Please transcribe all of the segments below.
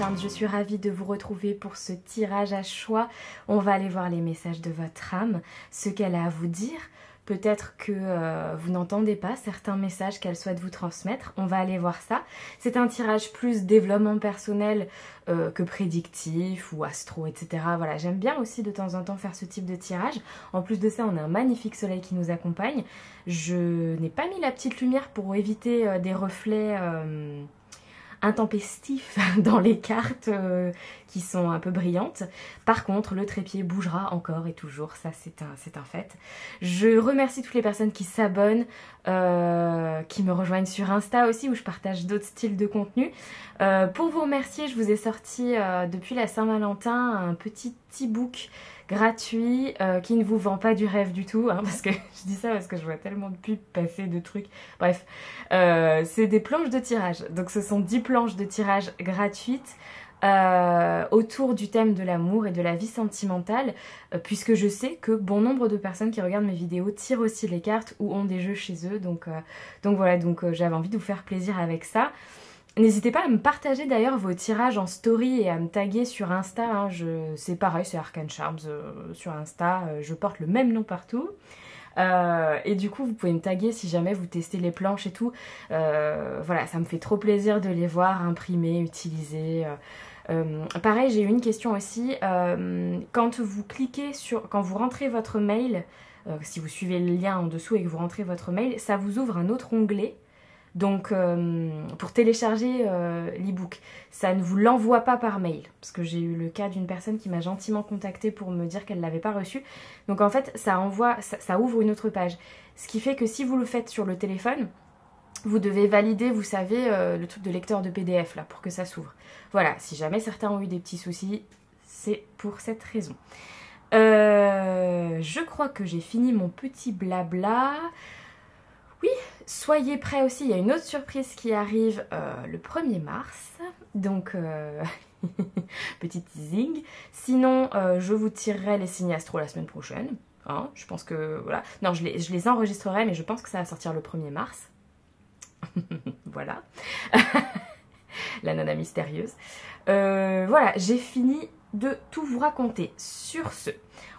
Charms, je suis ravie de vous retrouver pour ce tirage à choix. On va aller voir les messages de votre âme, ce qu'elle a à vous dire. Peut-être que vous n'entendez pas certains messages qu'elle souhaite vous transmettre. On va aller voir ça. C'est un tirage plus développement personnel que prédictif ou astro, etc. Voilà, j'aime bien aussi de temps en temps faire ce type de tirage. En plus de ça, on a un magnifique soleil qui nous accompagne. Je n'ai pas mis la petite lumière pour éviter des reflets intempestifs dans les cartes qui sont un peu brillantes. Par contre, le trépied bougera encore et toujours, ça c'est un fait. Je remercie toutes les personnes qui s'abonnent, qui me rejoignent sur Insta aussi, où je partage d'autres styles de contenu. Pour vous remercier, je vous ai sorti depuis la Saint-Valentin un petit e-book gratuit qui ne vous vend pas du rêve du tout, hein, parce que je dis ça parce que je vois tellement de pubs passer, de trucs. Bref, c'est des planches de tirage. Donc ce sont 10 planches de tirage gratuites autour du thème de l'amour et de la vie sentimentale, puisque je sais que bon nombre de personnes qui regardent mes vidéos tirent aussi les cartes ou ont des jeux chez eux. Donc voilà, j'avais envie de vous faire plaisir avec ça. N'hésitez pas à me partager d'ailleurs vos tirages en story et à me taguer sur Insta, hein. C'est pareil, c'est Arcane Charms sur Insta, je porte le même nom partout. Et du coup vous pouvez me taguer si jamais vous testez les planches et tout. Voilà, ça me fait trop plaisir de les voir imprimées, utilisées. Pareil, j'ai eu une question aussi. Quand vous cliquez sur, quand vous rentrez votre mail, si vous suivez le lien en dessous et que vous rentrez votre mail, ça vous ouvre un autre onglet. Donc pour télécharger l'e-book, ça ne vous l'envoie pas par mail, parce que j'ai eu le cas d'une personne qui m'a gentiment contactée pour me dire qu'elle ne l'avait pas reçu. Donc en fait ça ouvre une autre page, ce qui fait que si vous le faites sur le téléphone, vous devez valider, vous savez, le truc de lecteur de PDF là, pour que ça s'ouvre. Voilà, si jamais certains ont eu des petits soucis, c'est pour cette raison. Je crois que j'ai fini mon petit blabla. Oui, soyez prêts aussi, il y a une autre surprise qui arrive le 1er mars, donc petit teasing. Sinon, je vous tirerai les signes astro la semaine prochaine, hein, je pense que, voilà. Non, je les enregistrerai, mais je pense que ça va sortir le 1er mars. Voilà, la nana mystérieuse. Voilà, j'ai fini de tout vous raconter. Sur ce,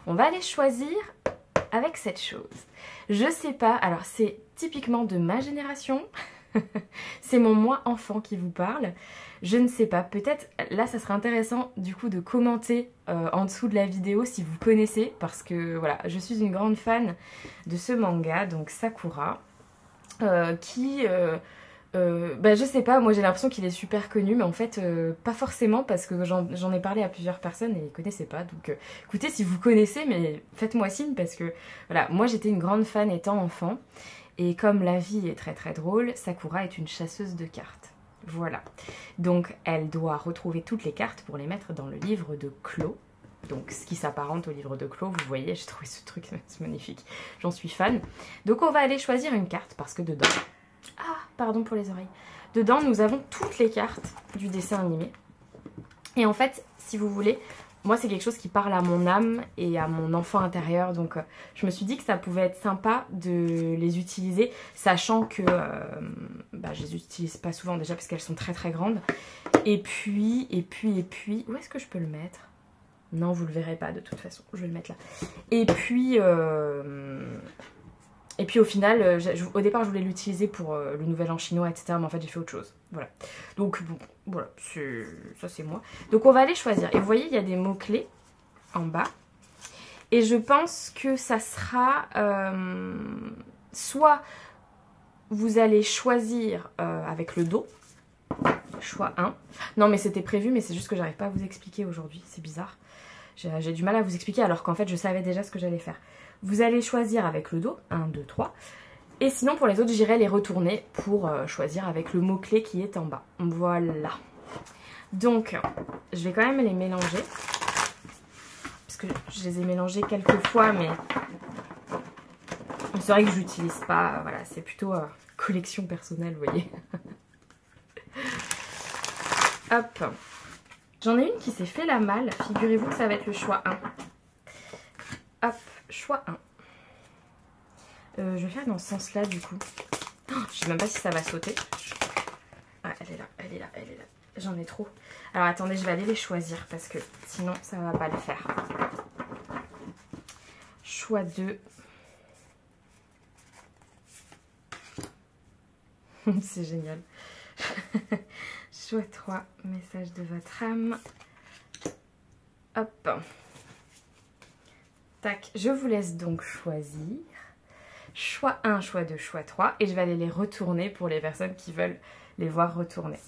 on va aller choisir avec cette chose. Je sais pas, alors c'est typiquement de ma génération, c'est mon moi enfant qui vous parle. Je ne sais pas, peut-être là ça serait intéressant du coup de commenter en dessous de la vidéo si vous connaissez, parce que voilà, je suis une grande fan de ce manga, donc Sakura, qui... je sais pas, moi j'ai l'impression qu'il est super connu, mais en fait pas forcément, parce que j'en ai parlé à plusieurs personnes et ils connaissaient pas. Donc écoutez, si vous connaissez, mais faites-moi signe, parce que voilà, moi j'étais une grande fan étant enfant, et comme la vie est très très drôle, Sakura est une chasseuse de cartes. Voilà, donc elle doit retrouver toutes les cartes pour les mettre dans le livre de Clos. Donc ce qui s'apparente au livre de Clos, vous voyez, j'ai trouvé ce truc magnifique, j'en suis fan. Donc on va aller choisir une carte, parce que dedans... Ah, pardon pour les oreilles. Dedans, nous avons toutes les cartes du dessin animé. Et en fait, si vous voulez, moi c'est quelque chose qui parle à mon âme et à mon enfant intérieur. Donc je me suis dit que ça pouvait être sympa de les utiliser, sachant que je les utilise pas souvent déjà parce qu'elles sont très très grandes. Et puis, où est-ce que je peux le mettre? Non, vous le verrez pas de toute façon, je vais le mettre là. Et puis au final, au départ je voulais l'utiliser pour le nouvel an chinois, etc. Mais en fait j'ai fait autre chose. Voilà. Donc bon, voilà, ça c'est moi. Donc on va aller choisir. Et vous voyez, il y a des mots-clés en bas. Et je pense que ça sera... soit vous allez choisir avec le dos. Choix 1. Non mais c'était prévu, mais c'est juste que j'arrive pas à vous expliquer aujourd'hui. C'est bizarre. J'ai du mal à vous expliquer alors qu'en fait je savais déjà ce que j'allais faire. Vous allez choisir avec le dos, 1, 2, 3. Et sinon pour les autres, j'irai les retourner pour choisir avec le mot-clé qui est en bas. Voilà. Donc, je vais quand même les mélanger. Parce que je les ai mélangés quelques fois, mais c'est vrai que je l'utilise pas. Voilà, c'est plutôt collection personnelle, vous voyez. Hop. J'en ai une qui s'est fait la malle. Figurez-vous que ça va être le choix 1. Hop. Choix 1. Je vais faire dans ce sens-là du coup. Oh, je sais même pas si ça va sauter. Ah, elle est là, elle est là, elle est là. J'en ai trop. Alors attendez, je vais aller les choisir parce que sinon ça va pas le faire. Choix 2. C'est génial. Choix 3. Message de votre âme. Hop. Tac. Je vous laisse donc choisir. Choix 1, choix 2, choix 3. Et je vais aller les retourner pour les personnes qui veulent les voir retourner.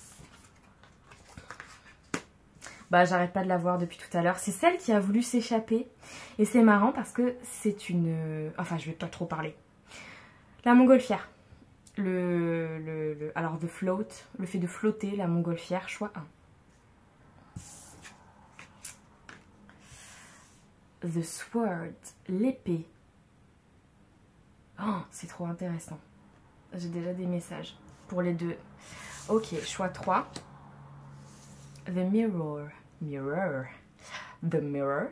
Bah, j'arrête pas de la voir depuis tout à l'heure. C'est celle qui a voulu s'échapper. Et c'est marrant parce que c'est une... Enfin, je vais pas trop parler. La montgolfière. Alors, the float. Le fait de flotter, la montgolfière, choix 1. The sword. L'épée. Oh, c'est trop intéressant. J'ai déjà des messages pour les deux. Ok, choix 3. The mirror. Mirror. The mirror.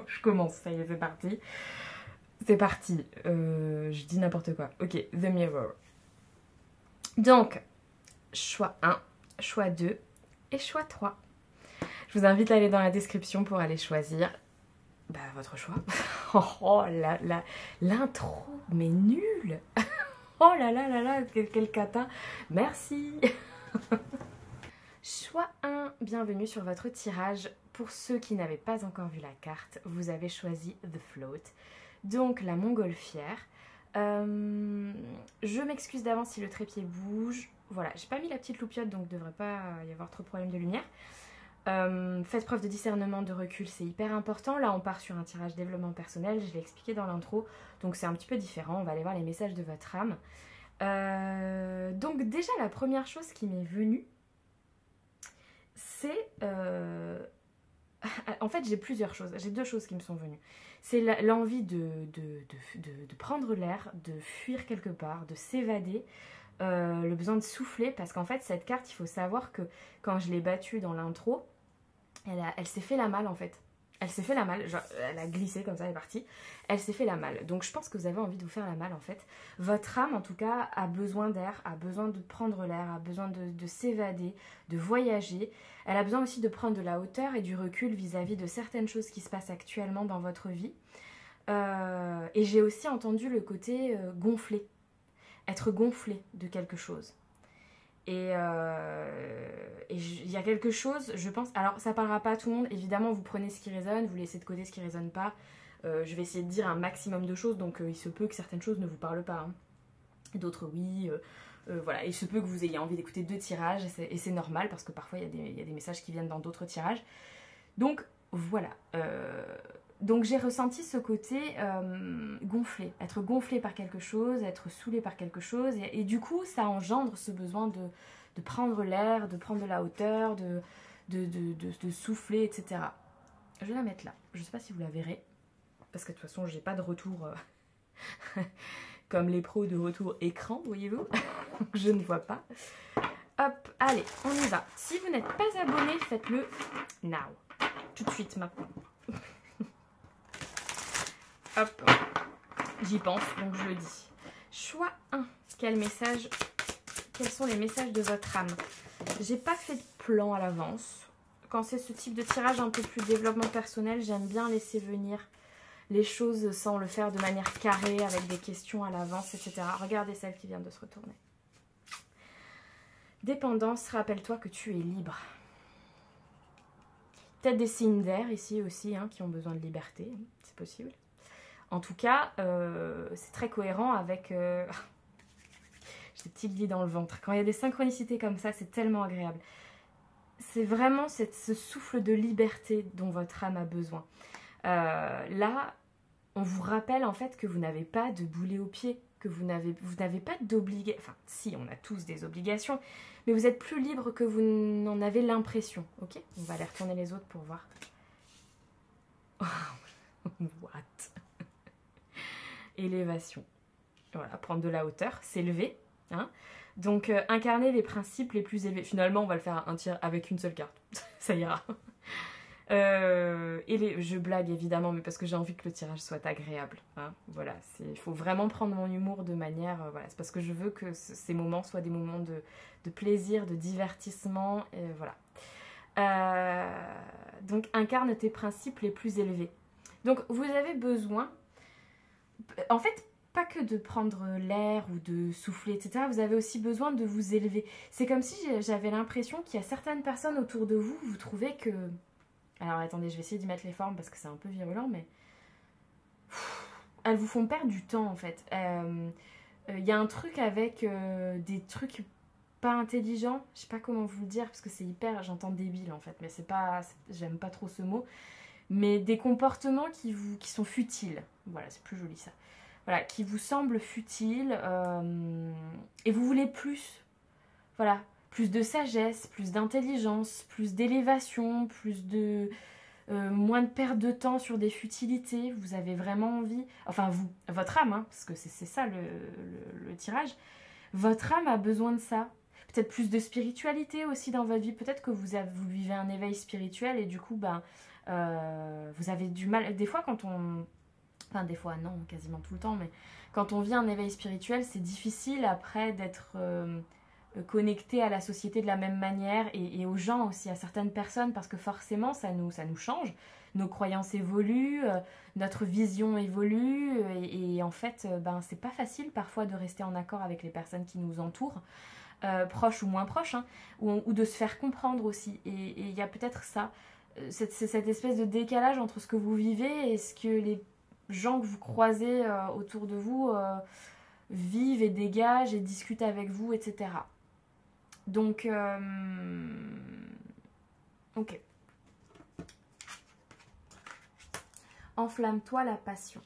Je commence, ça y est, c'est parti. C'est parti. Je dis n'importe quoi. Ok, the mirror. Donc, choix 1, choix 2 et choix 3. Je vous invite à aller dans la description pour aller choisir votre choix. Oh l'intro, mais nul. Oh là là là là, quel cata. Merci. Choix 1, bienvenue sur votre tirage. Pour ceux qui n'avaient pas encore vu la carte, vous avez choisi The Float, donc la montgolfière. Je m'excuse d'avance si le trépied bouge. Voilà, j'ai pas mis la petite loupiote, donc il ne devrait pas y avoir trop de problèmes de lumière. Faites preuve de discernement, de recul, c'est hyper important. Là, on part sur un tirage développement personnel, je l'ai expliqué dans l'intro, donc c'est un petit peu différent. On va aller voir les messages de votre âme. Donc déjà, la première chose qui m'est venue, c'est... En fait, j'ai plusieurs choses. J'ai deux choses qui me sont venues. C'est l'envie de prendre l'air, de fuir quelque part, de s'évader, le besoin de souffler. Parce qu'en fait, cette carte, il faut savoir que quand je l'ai battue dans l'intro, elle s'est fait la malle en fait. Elle s'est fait la malle, genre, elle a glissé comme ça, elle est partie. Elle s'est fait la malle. Donc je pense que vous avez envie de vous faire la malle en fait. Votre âme en tout cas a besoin d'air, a besoin de prendre l'air, a besoin de s'évader, de voyager. Elle a besoin aussi de prendre de la hauteur et du recul vis-à-vis de certaines choses qui se passent actuellement dans votre vie. Et j'ai aussi entendu le côté gonflé. Être gonflé de quelque chose. Et il y a quelque chose, je pense, alors ça parlera pas à tout le monde, évidemment vous prenez ce qui résonne, vous laissez de côté ce qui résonne pas, je vais essayer de dire un maximum de choses, donc il se peut que certaines choses ne vous parlent pas, hein. D'autres oui, voilà, il se peut que vous ayez envie d'écouter deux tirages, et c'est normal, parce que parfois il y a des messages qui viennent dans d'autres tirages, donc voilà. Donc j'ai ressenti ce côté gonflé, être gonflé par quelque chose, être saoulé par quelque chose, et du coup ça engendre ce besoin de prendre l'air, de prendre de la hauteur, de souffler, etc. Je vais la mettre là, je ne sais pas si vous la verrez, parce que de toute façon j'ai pas de retour comme les pros de retour écran, voyez-vous, je ne vois pas. Hop, allez, on y va. Si vous n'êtes pas abonné, faites-le now, tout de suite maintenant. Hop, j'y pense, donc je le dis. Choix 1. Quels sont les messages de votre âme? J'ai pas fait de plan à l'avance. Quand c'est ce type de tirage un peu plus développement personnel, j'aime bien laisser venir les choses sans le faire de manière carrée, avec des questions à l'avance, etc. Regardez celle qui vient de se retourner. Dépendance, rappelle-toi que tu es libre. Peut-être des signes d'air ici aussi, hein, qui ont besoin de liberté, c'est possible. En tout cas, c'est très cohérent avec... J'ai des petites vies dans le ventre. Quand il y a des synchronicités comme ça, c'est tellement agréable. C'est vraiment ce souffle de liberté dont votre âme a besoin. Là, on vous rappelle en fait que vous n'avez pas de boulet au pied, que vous n'avez pas d'obligation. Enfin, si, on a tous des obligations, mais vous êtes plus libre que vous n'en avez l'impression. Ok? On va aller retourner les autres pour voir. What? Élévation. Voilà, prendre de la hauteur, s'élever. Hein. Donc, incarner les principes les plus élevés. Finalement, on va le faire un tir avec une seule carte. Ça ira. Je blague évidemment, mais parce que j'ai envie que le tirage soit agréable. Hein. Voilà, il faut vraiment prendre mon humour de manière... voilà, c'est parce que je veux que ces moments soient des moments de plaisir, de divertissement. Voilà. Donc, incarne tes principes les plus élevés. Donc, vous avez besoin... En fait, pas que de prendre l'air ou de souffler, etc. Vous avez aussi besoin de vous élever. C'est comme si j'avais l'impression qu'il y a certaines personnes autour de vous, vous trouvez que... Alors attendez, je vais essayer d'y mettre les formes parce que c'est un peu virulent, mais... Elles vous font perdre du temps en fait. Y a un truc avec des trucs pas intelligents, je sais pas comment vous le dire parce que c'est hyper... J'entends débile en fait, mais c'est pas... J'aime pas trop ce mot. Mais des comportements qui sont futiles. Voilà, c'est plus joli ça. Voilà, qui vous semblent futiles et vous voulez plus. Voilà, plus de sagesse, plus d'intelligence, plus d'élévation, plus de... moins de perte de temps sur des futilités. Vous avez vraiment envie... Enfin, votre âme, hein, parce que c'est ça le tirage. Votre âme a besoin de ça. Peut-être plus de spiritualité aussi dans votre vie. Peut-être que vous vivez un éveil spirituel et du coup, vous avez du mal... Des fois, quand on... Enfin, des fois, non, quasiment tout le temps, mais quand on vit un éveil spirituel, c'est difficile après d'être connecté à la société de la même manière et aux gens aussi, à certaines personnes, parce que forcément, ça nous change. Nos croyances évoluent, notre vision évolue, et en fait, c'est pas facile parfois de rester en accord avec les personnes qui nous entourent, proches ou moins proches, hein, ou de se faire comprendre aussi. Et il y a peut-être ça, cette espèce de décalage entre ce que vous vivez et ce que les gens que vous croisez autour de vous vivent et dégagent et discutent avec vous, etc. Donc, ok. Enflamme-toi la passion.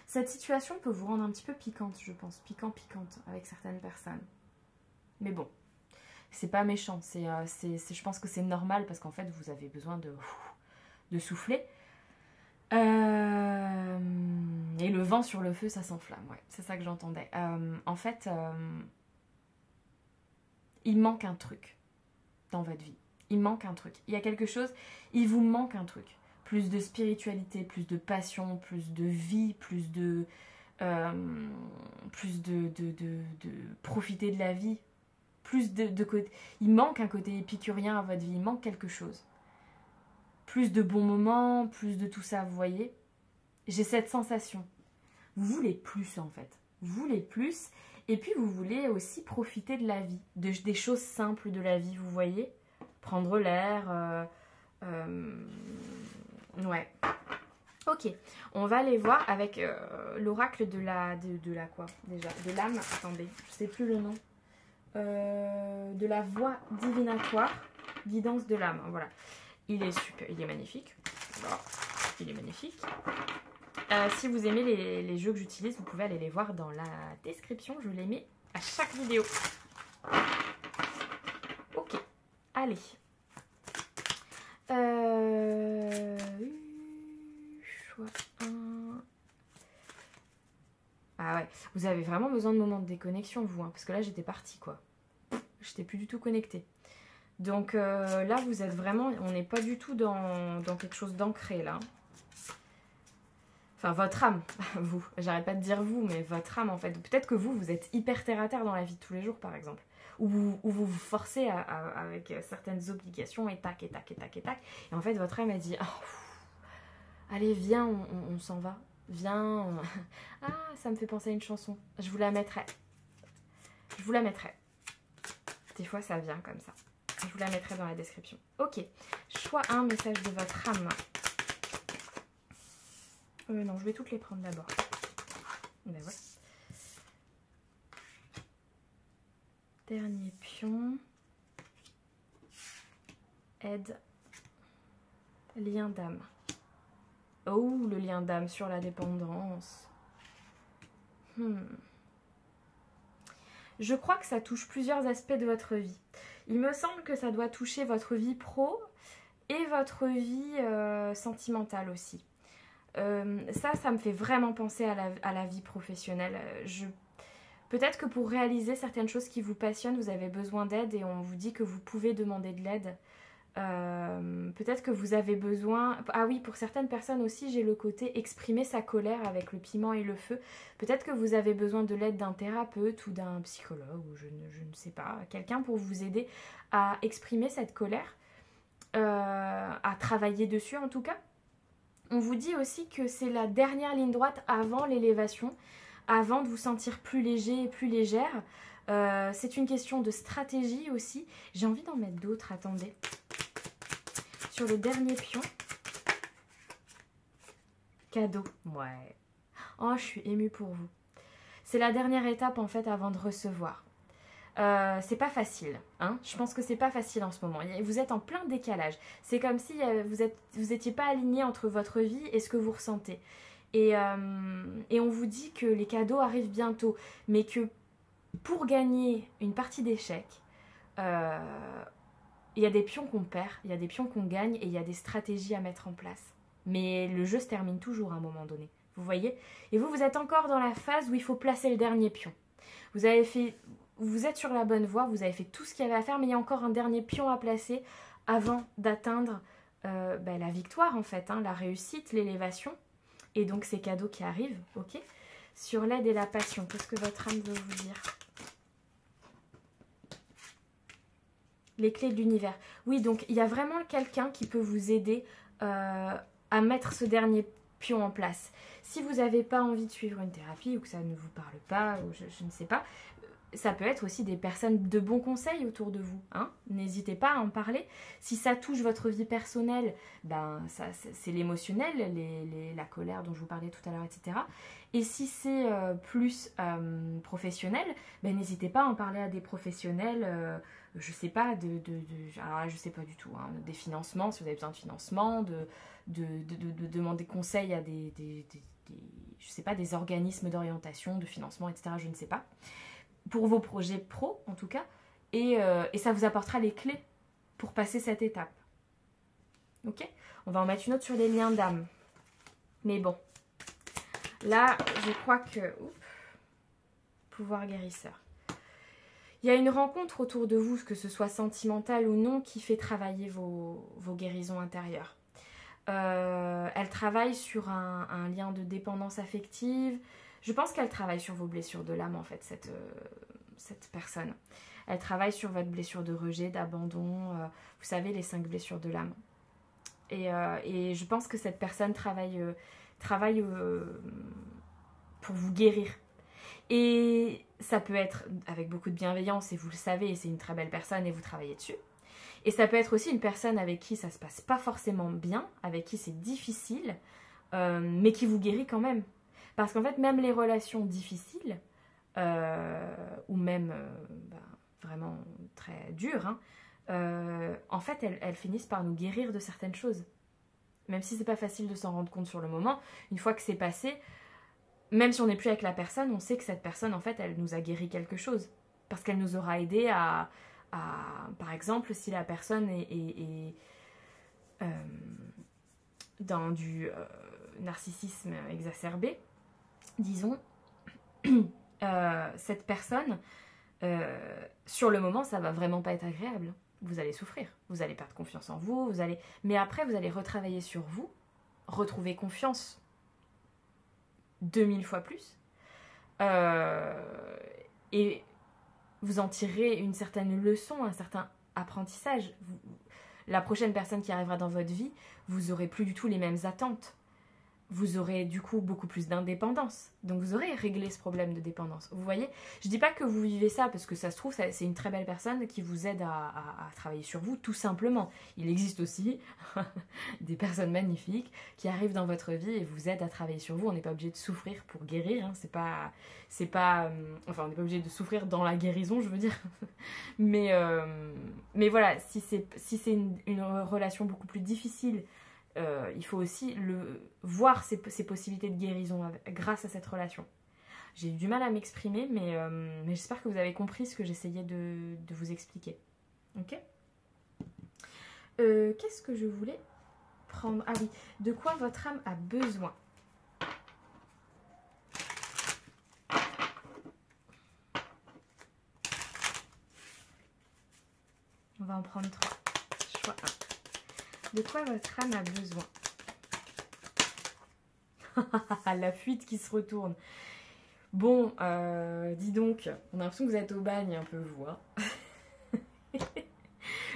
Cette situation peut vous rendre un petit peu piquante, je pense. Piquante avec certaines personnes. Mais bon, c'est pas méchant. Je pense que c'est normal parce qu'en fait, vous avez besoin de souffler. Et le vent sur le feu, ça s'enflamme, ouais, c'est ça que j'entendais. En fait, il manque un truc dans votre vie. Il manque un truc. Il y a quelque chose, il vous manque un truc. Plus de spiritualité, plus de passion, plus de vie, plus de profiter de la vie. Plus de côté. Il manque un côté épicurien à votre vie, il manque quelque chose. Plus de bons moments, plus de tout ça, vous voyez. J'ai cette sensation. Vous voulez plus en fait. Vous voulez plus. Et puis vous voulez aussi profiter de la vie. Des choses simples de la vie, vous voyez. Prendre l'air. Ouais. Ok. On va aller voir avec l'oracle de la quoi déjà. De l'âme. Attendez, je sais plus le nom. De la voix divinatoire. Guidance de l'âme. Voilà. Il est super, il est magnifique. Voilà. Il est magnifique. Si vous aimez les jeux que j'utilise, vous pouvez aller les voir dans la description. Je les mets à chaque vidéo. Ok, allez. Choix 1. Ah ouais, vous avez vraiment besoin de moments de déconnexion, vous. Hein, parce que là, j'étais partie, quoi. J'étais plus du tout connectée. Donc là, vous êtes vraiment... On n'est pas du tout dans quelque chose d'ancré, là. Enfin, votre âme, vous. J'arrête pas de dire vous, mais votre âme, en fait. Peut-être que vous êtes hyper terre-à-terre dans la vie de tous les jours, par exemple. Ou vous vous forcez avec certaines obligations, et tac, et tac, et tac, et tac. Et en fait, votre âme, elle dit... Oh, allez, viens, on s'en va. Viens. Ah, ça me fait penser à une chanson. Je vous la mettrai. Je vous la mettrai. Des fois, ça vient comme ça. Je vous la mettrai dans la description. Ok. Choix 1, message de votre âme. Non, je vais toutes les prendre d'abord. Ben ouais. Dernier pion. Aide. Lien d'âme. Oh, le lien d'âme sur la dépendance. Je crois que ça touche plusieurs aspects de votre vie. Il me semble que ça doit toucher votre vie pro et votre vie sentimentale aussi. Ça me fait vraiment penser à la vie professionnelle. Peut-être que pour réaliser certaines choses qui vous passionnent, vous avez besoin d'aide et on vous dit que vous pouvez demander de l'aide. Peut-être que vous avez besoin... Ah oui, pour certaines personnes aussi, j'ai le côté exprimer sa colère avec le piment et le feu. Peut-être que vous avez besoin de l'aide d'un thérapeute ou d'un psychologue, ou je ne sais pas, quelqu'un pour vous aider à exprimer cette colère, à travailler dessus en tout cas. On vous dit aussi que c'est la dernière ligne droite avant l'élévation, avant de vous sentir plus léger et plus légère. C'est une question de stratégie aussi. J'ai envie d'en mettre d'autres, attendez. Sur le dernier pion. Cadeau. Ouais. Oh, je suis émue pour vous. C'est la dernière étape en fait avant de recevoir. C'est pas facile, hein. Je pense que c'est pas facile en ce moment. Vous êtes en plein décalage. C'est comme si vous étiez pas aligné entre votre vie et ce que vous ressentez. Et on vous dit que les cadeaux arrivent bientôt, mais que pour gagner une partie d'échecs, il y a des pions qu'on perd, il y a des pions qu'on gagne et il y a des stratégies à mettre en place. Mais le jeu se termine toujours à un moment donné. Vous voyez? Et vous êtes encore dans la phase où il faut placer le dernier pion. Vous êtes sur la bonne voie, vous avez fait tout ce qu'il y avait à faire, mais il y a encore un dernier pion à placer avant d'atteindre la victoire en fait, hein, la réussite, l'élévation. Et donc ces cadeaux qui arrivent, ok? Sur l'aide et la passion, qu'est-ce que votre âme veut vous dire? Les clés de l'univers. Oui, donc il y a vraiment quelqu'un qui peut vous aider à mettre ce dernier pion en place. Si vous n'avez pas envie de suivre une thérapie ou que ça ne vous parle pas, ou je ne sais pas, ça peut être aussi des personnes de bons conseils autour de vous, hein. N'hésitez pas à en parler. Si ça touche votre vie personnelle, ben c'est l'émotionnel, la colère dont je vous parlais tout à l'heure, etc. Et si c'est plus professionnel, ben n'hésitez pas à en parler à des professionnels, je sais pas, alors là, je sais pas du tout, hein, des financements, si vous avez besoin de financement, de demander conseil à je sais pas, des organismes d'orientation, de financement, etc. Je ne sais pas. Pour vos projets pro en tout cas, et ça vous apportera les clés pour passer cette étape. Ok? On va en mettre une autre sur les liens d'âme. Mais bon, là je crois que... Oups, pouvoir guérisseur. Il y a une rencontre autour de vous, que ce soit sentimentale ou non, qui fait travailler vos guérisons intérieures. Elle travaille sur un lien de dépendance affective. Je pense qu'elle travaille sur vos blessures de l'âme en fait, cette personne. Elle travaille sur votre blessure de rejet, d'abandon, vous savez, les 5 blessures de l'âme. Et je pense que cette personne travaille pour vous guérir. Et ça peut être avec beaucoup de bienveillance, et vous le savez, et c'est une très belle personne, et vous travaillez dessus. Et ça peut être aussi une personne avec qui ça se passe pas forcément bien, avec qui c'est difficile, mais qui vous guérit quand même. Parce qu'en fait, même les relations difficiles, ou même vraiment très dures, hein, en fait, elles finissent par nous guérir de certaines choses. Même si c'est pas facile de s'en rendre compte sur le moment, une fois que c'est passé, même si on n'est plus avec la personne, on sait que cette personne, en fait, elle nous a guéri quelque chose. Parce qu'elle nous aura aidé à par exemple, si la personne est dans du narcissisme exacerbé, disons, cette personne, sur le moment, ça va vraiment pas être agréable. Vous allez souffrir, vous allez perdre confiance en vous, mais après, vous allez retravailler sur vous, retrouver confiance 2000 fois plus, et vous en tirerez une certaine leçon, un certain apprentissage. La prochaine personne qui arrivera dans votre vie, vous aurez plus du tout les mêmes attentes. Vous aurez du coup beaucoup plus d'indépendance. Donc vous aurez réglé ce problème de dépendance. Vous voyez? Je dis pas que vous vivez ça parce que ça se trouve, c'est une très belle personne qui vous aide à travailler sur vous, tout simplement. Il existe aussi des personnes magnifiques qui arrivent dans votre vie et vous aident à travailler sur vous. On n'est pas obligé de souffrir pour guérir. Hein. Enfin, on n'est pas obligé de souffrir dans la guérison, je veux dire. mais voilà, si c'est une relation beaucoup plus difficile, il faut aussi voir ses possibilités de guérison grâce à cette relation. J'ai eu du mal à m'exprimer, mais j'espère que vous avez compris ce que j'essayais de vous expliquer. Ok? Qu'est-ce que je voulais prendre? Ah oui, de quoi votre âme a besoin? On va en prendre 3. Choix 1. De quoi votre âme a besoin? La fuite qui se retourne. Bon, dis donc, on a l'impression que vous êtes au bagne un peu, vous. Hein.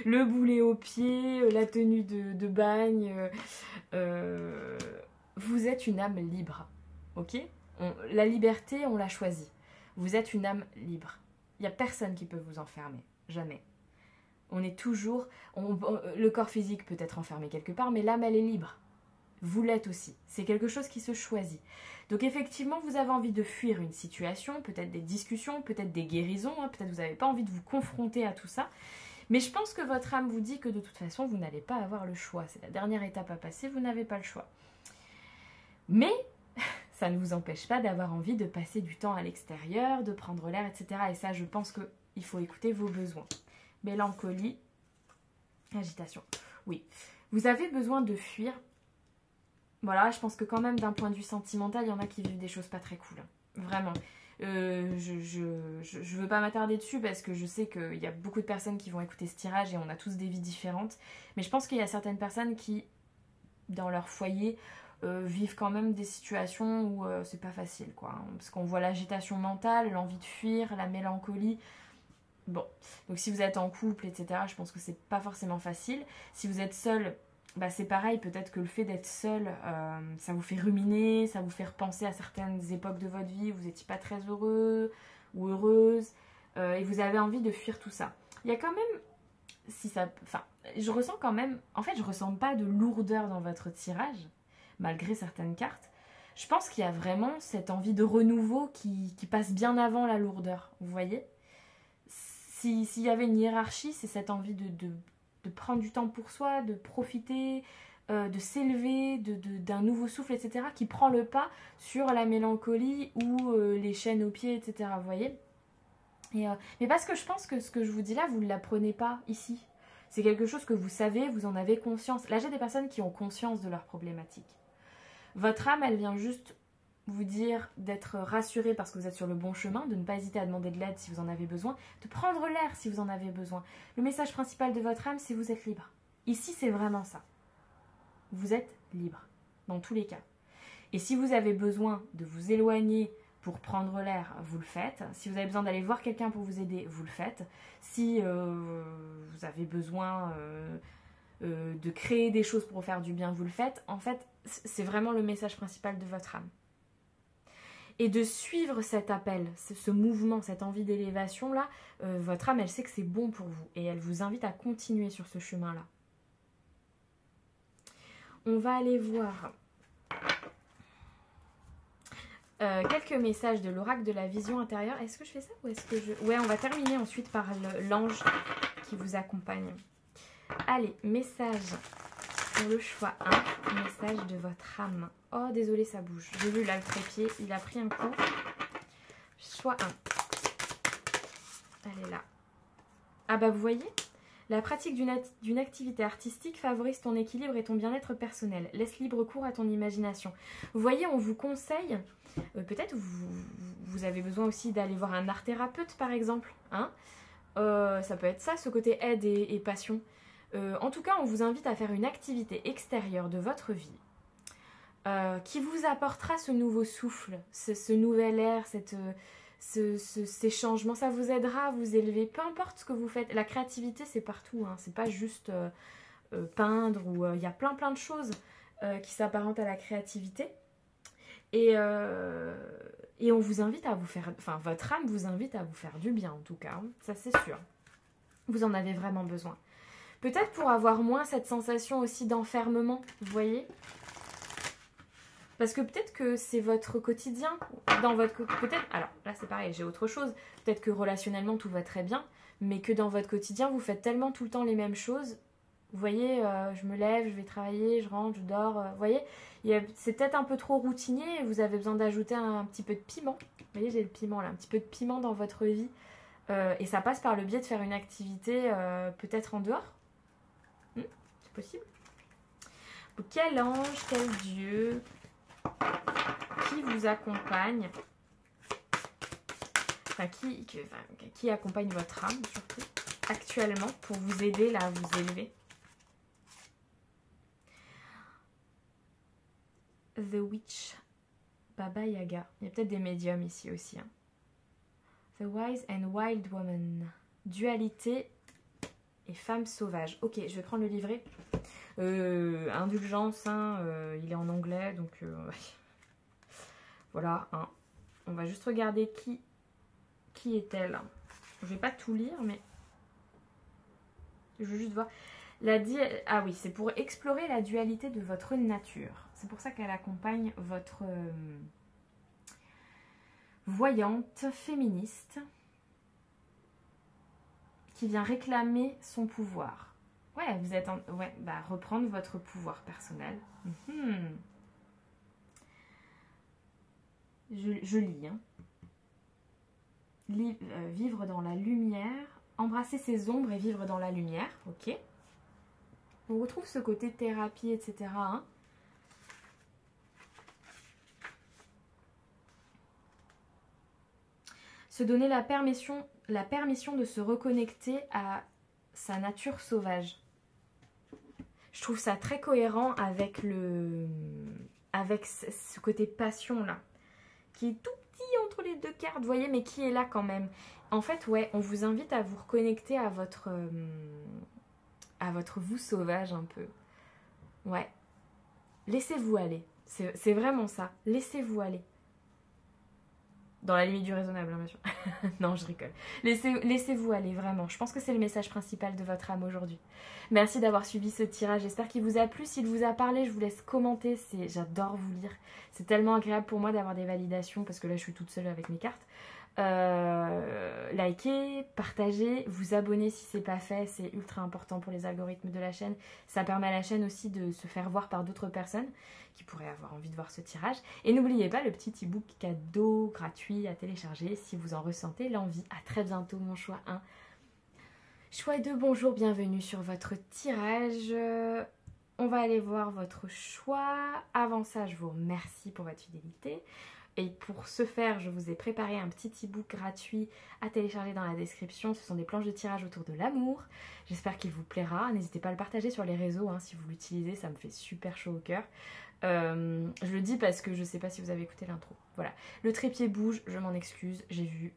Le boulet au pied, la tenue de bagne. Vous êtes une âme libre, ok? La liberté, on l'a choisie. Vous êtes une âme libre. Il n'y a personne qui peut vous enfermer, jamais. On est toujours... le corps physique peut être enfermé quelque part, mais l'âme, elle est libre. Vous l'êtes aussi. C'est quelque chose qui se choisit. Donc effectivement, vous avez envie de fuir une situation, peut-être des discussions, peut-être des guérisons, hein, peut-être vous n'avez pas envie de vous confronter à tout ça. Mais je pense que votre âme vous dit que de toute façon, vous n'allez pas avoir le choix. C'est la dernière étape à passer, vous n'avez pas le choix. Mais ça ne vous empêche pas d'avoir envie de passer du temps à l'extérieur, de prendre l'air, etc. Et ça, je pense qu'il faut écouter vos besoins. Mélancolie, agitation. Oui, vous avez besoin de fuir. Voilà, je pense que quand même d'un point de vue sentimental, il y en a qui vivent des choses pas très cool. Vraiment. Je veux pas m'attarder dessus parce que je sais qu'il y a beaucoup de personnes qui vont écouter ce tirage et on a tous des vies différentes. Mais je pense qu'il y a certaines personnes qui, dans leur foyer, vivent quand même des situations où c'est pas facile, quoi. Hein, parce qu'on voit l'agitation mentale, l'envie de fuir, la mélancolie. Bon, donc si vous êtes en couple, etc., je pense que c'est pas forcément facile. Si vous êtes seul, bah c'est pareil, peut-être que le fait d'être seul, ça vous fait ruminer, ça vous fait repenser à certaines époques de votre vie où vous n'étiez pas très heureux ou heureuse, et vous avez envie de fuir tout ça. Il y a quand même, si ça, enfin, je ressens quand même, en fait, je ressens pas de lourdeur dans votre tirage, malgré certaines cartes. Je pense qu'il y a vraiment cette envie de renouveau qui passe bien avant la lourdeur, vous voyez? S'il y avait une hiérarchie, c'est cette envie de prendre du temps pour soi, de profiter, de s'élever, d'un nouveau souffle, etc., qui prend le pas sur la mélancolie ou les chaînes aux pieds, etc., vous voyez? Mais parce que je pense que ce que je vous dis là, vous ne l'apprenez pas ici. C'est quelque chose que vous savez, vous en avez conscience. Là, j'ai des personnes qui ont conscience de leurs problématiques. Votre âme, elle vient juste vous dire d'être rassuré parce que vous êtes sur le bon chemin, de ne pas hésiter à demander de l'aide si vous en avez besoin, de prendre l'air si vous en avez besoin. Le message principal de votre âme, c'est vous êtes libre. Ici, c'est vraiment ça. Vous êtes libre, dans tous les cas. Et si vous avez besoin de vous éloigner pour prendre l'air, vous le faites. Si vous avez besoin d'aller voir quelqu'un pour vous aider, vous le faites. Si vous avez besoin de créer des choses pour faire du bien, vous le faites. En fait, c'est vraiment le message principal de votre âme. Et de suivre cet appel, ce mouvement, cette envie d'élévation-là, votre âme, elle sait que c'est bon pour vous. Et elle vous invite à continuer sur ce chemin-là. On va aller voir quelques messages de l'oracle de la vision intérieure. Est-ce que je fais ça ou est-ce que je... Ouais, on va terminer ensuite par l'ange qui vous accompagne. Allez, message pour le choix 1, message de votre âme. Oh, désolé, ça bouge. J'ai vu là le trépied, il a pris un coup. Choix 1. Elle est là. Ah bah vous voyez, la pratique d'une activité artistique favorise ton équilibre et ton bien-être personnel. Laisse libre cours à ton imagination. Vous voyez, on vous conseille, peut-être vous avez besoin aussi d'aller voir un art-thérapeute par exemple. Hein, ça peut être ça, ce côté aide et passion. En tout cas, on vous invite à faire une activité extérieure de votre vie qui vous apportera ce nouveau souffle, ce nouvel air, ces changements. Ça vous aidera à vous élever, peu importe ce que vous faites. La créativité, c'est partout, hein. C'est pas juste peindre ou il y a plein de choses qui s'apparentent à la créativité. Et on vous invite à vous faire, enfin votre âme vous invite à vous faire du bien en tout cas, hein. Ça c'est sûr. Vous en avez vraiment besoin. Peut-être pour avoir moins cette sensation aussi d'enfermement, vous voyez ? Parce que peut-être que c'est votre quotidien, peut-être, alors là c'est pareil, j'ai autre chose, peut-être que relationnellement tout va très bien, mais que dans votre quotidien vous faites tellement tout le temps les mêmes choses, vous voyez, je me lève, je vais travailler, je rentre, je dors, vous voyez, c'est peut-être un peu trop routinier, vous avez besoin d'ajouter un petit peu de piment, vous voyez j'ai le piment là, un petit peu de piment dans votre vie, et ça passe par le biais de faire une activité peut-être en dehors, c'est possible. Quel ange, quel dieu qui vous accompagne, enfin qui accompagne votre âme surtout actuellement pour vous aider là à vous élever. The Witch, Baba Yaga. Il y a peut-être des médiums ici aussi. Hein. The Wise and Wild Woman. Dualité et femme sauvage. Ok, je vais prendre le livret. Indulgence, hein, il est en anglais, donc voilà. Hein. On va juste regarder qui est-elle. Je vais pas tout lire, mais je veux juste voir. Ah oui, c'est pour explorer la dualité de votre nature. C'est pour ça qu'elle accompagne votre voyante féministe qui vient réclamer son pouvoir. Ouais, vous êtes reprendre votre pouvoir personnel. Je lis. Hein. Vivre dans la lumière, embrasser ses ombres et vivre dans la lumière. Ok. On retrouve ce côté thérapie, etc. Hein. Se donner la permission de se reconnecter à sa nature sauvage. Je trouve ça très cohérent avec ce côté passion là, qui est tout petit entre les deux cartes, vous voyez, mais qui est là quand même. En fait, ouais, on vous invite à vous reconnecter à votre vous sauvage un peu. Ouais. Laissez-vous aller. C'est vraiment ça. Laissez-vous aller. Dans la limite du raisonnable, hein, bien sûr. Non, je rigole. Laissez-vous aller, vraiment. Je pense que c'est le message principal de votre âme aujourd'hui. Merci d'avoir suivi ce tirage. J'espère qu'il vous a plu. S'il vous a parlé, je vous laisse commenter. J'adore vous lire. C'est tellement agréable pour moi d'avoir des validations, parce que là, je suis toute seule avec mes cartes. Likez, partagez, vous abonnez si c'est pas fait, c'est ultra important pour les algorithmes de la chaîne. Ça permet à la chaîne aussi de se faire voir par d'autres personnes qui pourraient avoir envie de voir ce tirage. Et n'oubliez pas le petit e-book cadeau gratuit à télécharger si vous en ressentez l'envie. À très bientôt, mon choix 1. Choix 2, bonjour, bienvenue sur votre tirage. On va aller voir votre choix. Avant ça, je vous remercie pour votre fidélité. Et pour ce faire, je vous ai préparé un petit e-book gratuit à télécharger dans la description. Ce sont des planches de tirage autour de l'amour. J'espère qu'il vous plaira. N'hésitez pas à le partager sur les réseaux hein, si vous l'utilisez. Ça me fait super chaud au cœur. Je le dis parce que je ne sais pas si vous avez écouté l'intro. Voilà. Le trépied bouge, je m'en excuse. J'ai vu.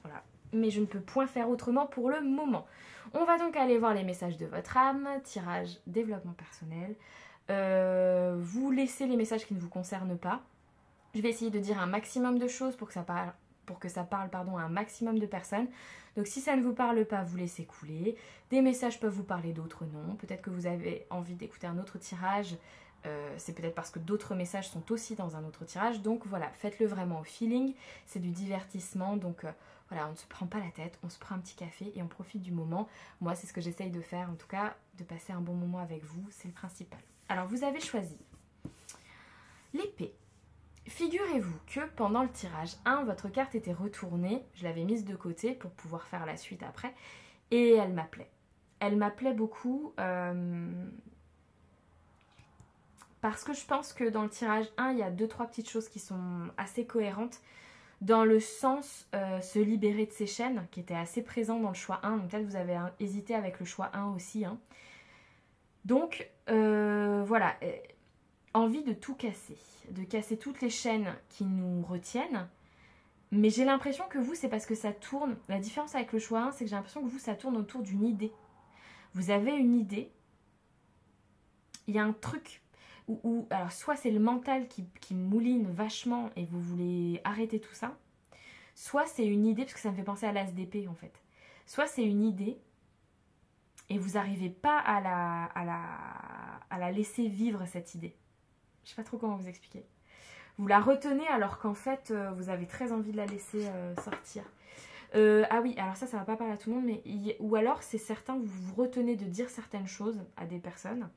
Voilà. Mais je ne peux point faire autrement pour le moment. On va donc aller voir les messages de votre âme. Tirage, développement personnel. Vous laissez les messages qui ne vous concernent pas. Je vais essayer de dire un maximum de choses pour que ça parle, à un maximum de personnes. Donc si ça ne vous parle pas, vous laissez couler. Des messages peuvent vous parler, d'autres non. Peut-être que vous avez envie d'écouter un autre tirage. C'est peut-être parce que d'autres messages sont aussi dans un autre tirage. Donc voilà, faites-le vraiment au feeling. C'est du divertissement. Donc voilà, on ne se prend pas la tête. On se prend un petit café et on profite du moment. Moi, c'est ce que j'essaye de faire. En tout cas, de passer un bon moment avec vous. C'est le principal. Alors, vous avez choisi l'épée. Figurez-vous que pendant le tirage 1, votre carte était retournée, je l'avais mise de côté pour pouvoir faire la suite après, et elle m'appelait. Elle m'appelait beaucoup parce que je pense que dans le tirage 1, il y a 2-3 petites choses qui sont assez cohérentes, dans le sens se libérer de ses chaînes, qui était assez présent dans le choix 1, donc peut-être vous avez hésité avec le choix 1 aussi. Hein. Donc voilà... envie de tout casser, de casser toutes les chaînes qui nous retiennent. Mais j'ai l'impression que vous, c'est parce que ça tourne. La différence avec le choix 1, c'est que j'ai l'impression que vous, ça tourne autour d'une idée. Vous avez une idée, il y a un truc où alors soit c'est le mental qui mouline vachement et vous voulez arrêter tout ça, soit c'est une idée, parce que ça me fait penser à l'as d'épée en fait. Soit c'est une idée et vous n'arrivez pas à la laisser vivre cette idée. Je sais pas trop comment vous expliquer. Vous la retenez alors qu'en fait, vous avez très envie de la laisser sortir. Ah oui, alors ça va pas parler à tout le monde, mais ou alors c'est certain que vous vous retenez de dire certaines choses à des personnes,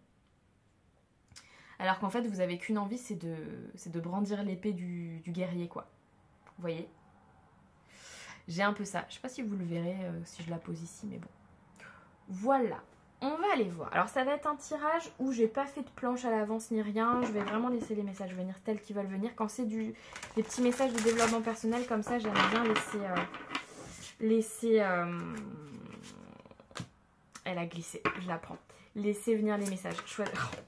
alors qu'en fait, vous avez qu'une envie, c'est de brandir l'épée du guerrier, quoi. Vous voyez? J'ai un peu ça. Je sais pas si vous le verrez si je la pose ici, mais bon. Voilà. On va aller voir. Alors ça va être un tirage où j'ai pas fait de planche à l'avance ni rien. Je vais vraiment laisser les messages venir tels qu'ils veulent venir. Quand c'est des petits messages de développement personnel comme ça, j'aime bien laisser elle a glissé, je la prends. laissez venir les messages. Choix...